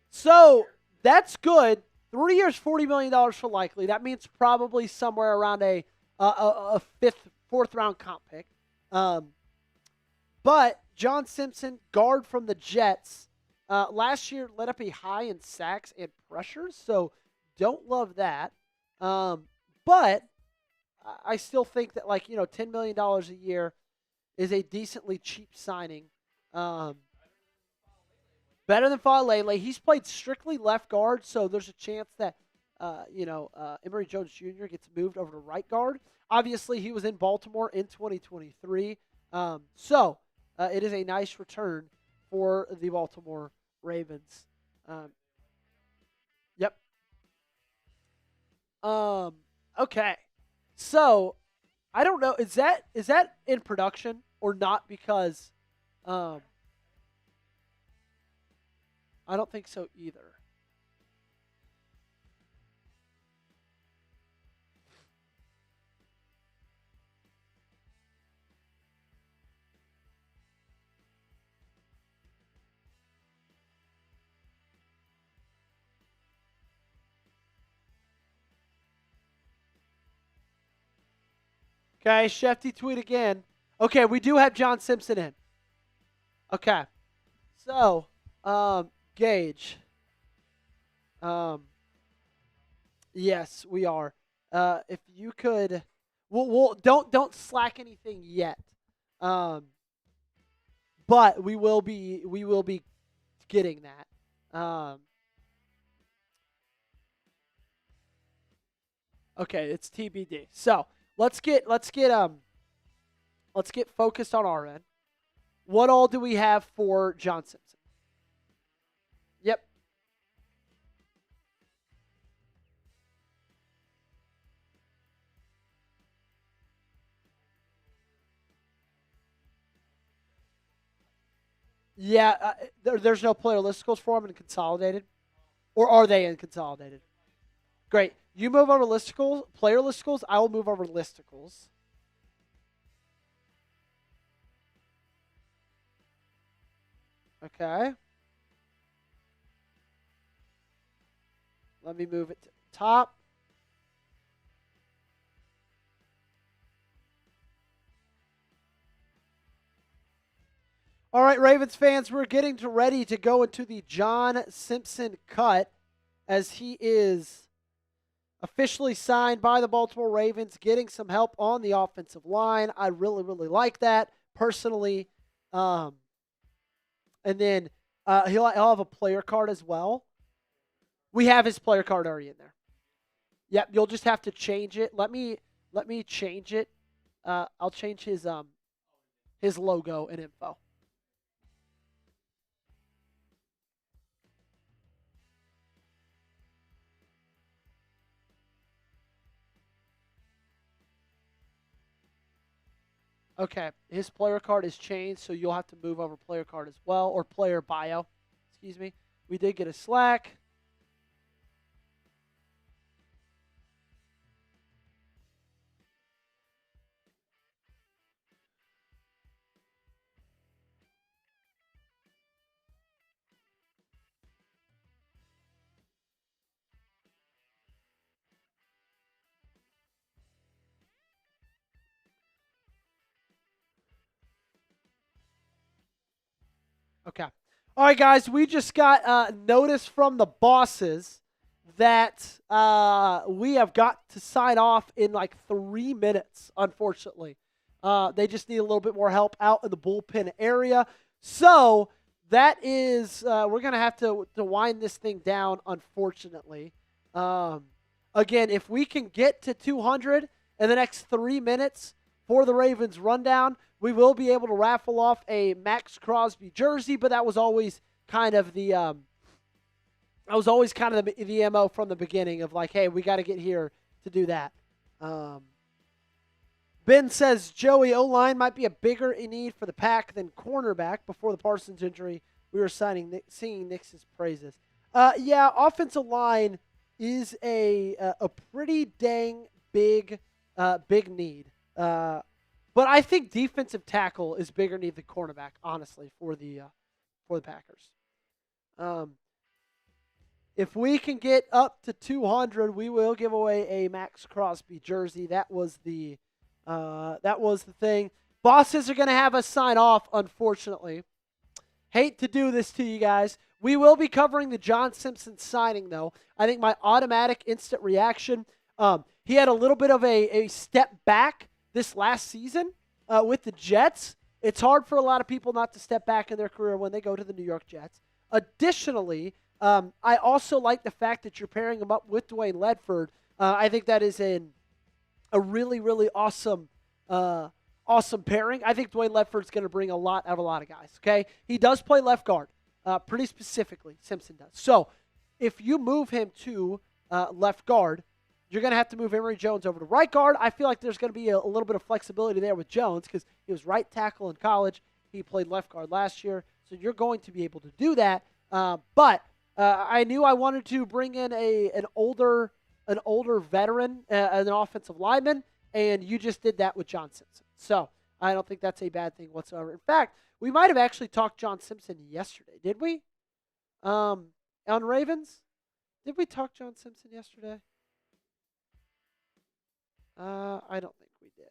[SPEAKER 1] So that's good. 3 years, $40 million for Likely. That means probably somewhere around a fourth round comp pick. But John Simpson, guard from the Jets, last year led up a high in sacks and pressures, so don't love that. But I still think that, $10 million a year is a decently cheap signing. Better than Falele. He's played strictly left guard, so there's a chance that, Emory Jones Jr. gets moved over to right guard. Obviously, he was in Baltimore in 2023. So it is a nice return for the Baltimore Ravens. Yep. Okay. So I don't know. Is that in production or not? Because I don't think so either. Okay, Shefty tweet again. Okay, we do have John Simpson in. Okay. So, Gage. Yes, we are. If you could, we'll don't slack anything yet. But we will be getting that. Okay, it's TBD. So let's get focused on our end. What all do we have for John Simpson? Yep. Yeah, there's no player listicles for him in Consolidated? Or are they in Consolidated? Great. You move over listicles, player listicles. I will move over listicles. Okay. Let me move it to the top. All right, Ravens fans, we're getting ready to go into the John Simpson cut as he is officially signed by the Baltimore Ravens, getting some help on the offensive line. I really, really like that personally. And then he'll have a player card as well. We have his player card already in there. Yep, you'll just have to change it. Let me change it. I'll change his logo and info. Okay, his player card is changed, so you'll have to move over player card as well, or player bio. Excuse me. We did get a Slack. Okay. All right, guys, we just got notice from the bosses that we have got to sign off in like 3 minutes, unfortunately. They just need a little bit more help out in the bullpen area. So that is, we're going to have to wind this thing down, unfortunately. Again, if we can get to 200 in the next 3 minutes for the Ravens rundown, we will be able to raffle off a Max Crosby jersey, but that was always kind of the the MO from the beginning of like, hey, we got to get here to do that. Ben says Joey O-line might be a bigger need for the Pack than cornerback. Before the Parsons injury, we were singing Nick's praises. Yeah, offensive line is a pretty dang big need. But I think defensive tackle is bigger need than cornerback, honestly, for the Packers. If we can get up to 200, we will give away a Max Crosby jersey. That was the thing. Bosses are going to have us sign off, unfortunately. Hate to do this to you guys. We will be covering the John Simpson signing, though. I think my automatic instant reaction, he had a little bit of a step back this last season with the Jets. It's hard for a lot of people not to step back in their career when they go to the New York Jets. Additionally, I also like the fact that you're pairing him up with Dwayne Ledford. I think that is a really, really awesome pairing. I think Dwayne Ledford's going to bring a lot out of a lot of guys, okay? He does play left guard, pretty specifically, Simpson does. So if you move him to left guard, you're going to have to move Emory Jones over to right guard. I feel like there's going to be a little bit of flexibility there with Jones because he was right tackle in college. He played left guard last year, so you're going to be able to do that. But I knew I wanted to bring in an older veteran, an offensive lineman, and you just did that with John Simpson. So I don't think that's a bad thing whatsoever. In fact, we might have actually talked John Simpson yesterday. Did we? On Ravens? Did we talk John Simpson yesterday? I don't think we did.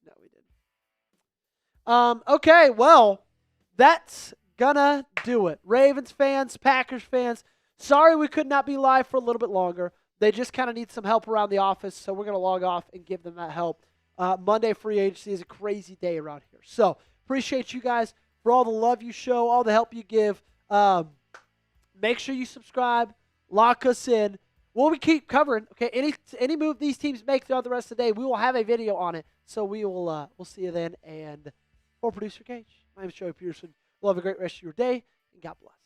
[SPEAKER 1] No, we didn't. Okay, well, that's gonna do it. Ravens fans, Packers fans, sorry we could not be live for a little bit longer. They just kind of need some help around the office, so we're going to log off and give them that help. Monday free agency is a crazy day around here. So appreciate you guys for all the love you show, all the help you give. Make sure you subscribe, lock us in. We'll keep covering. Okay, any move these teams make throughout the rest of the day, we will have a video on it. So we'll see you then. And for producer Gage, my name is Joey Petersen. We'll have a great rest of your day, and God bless.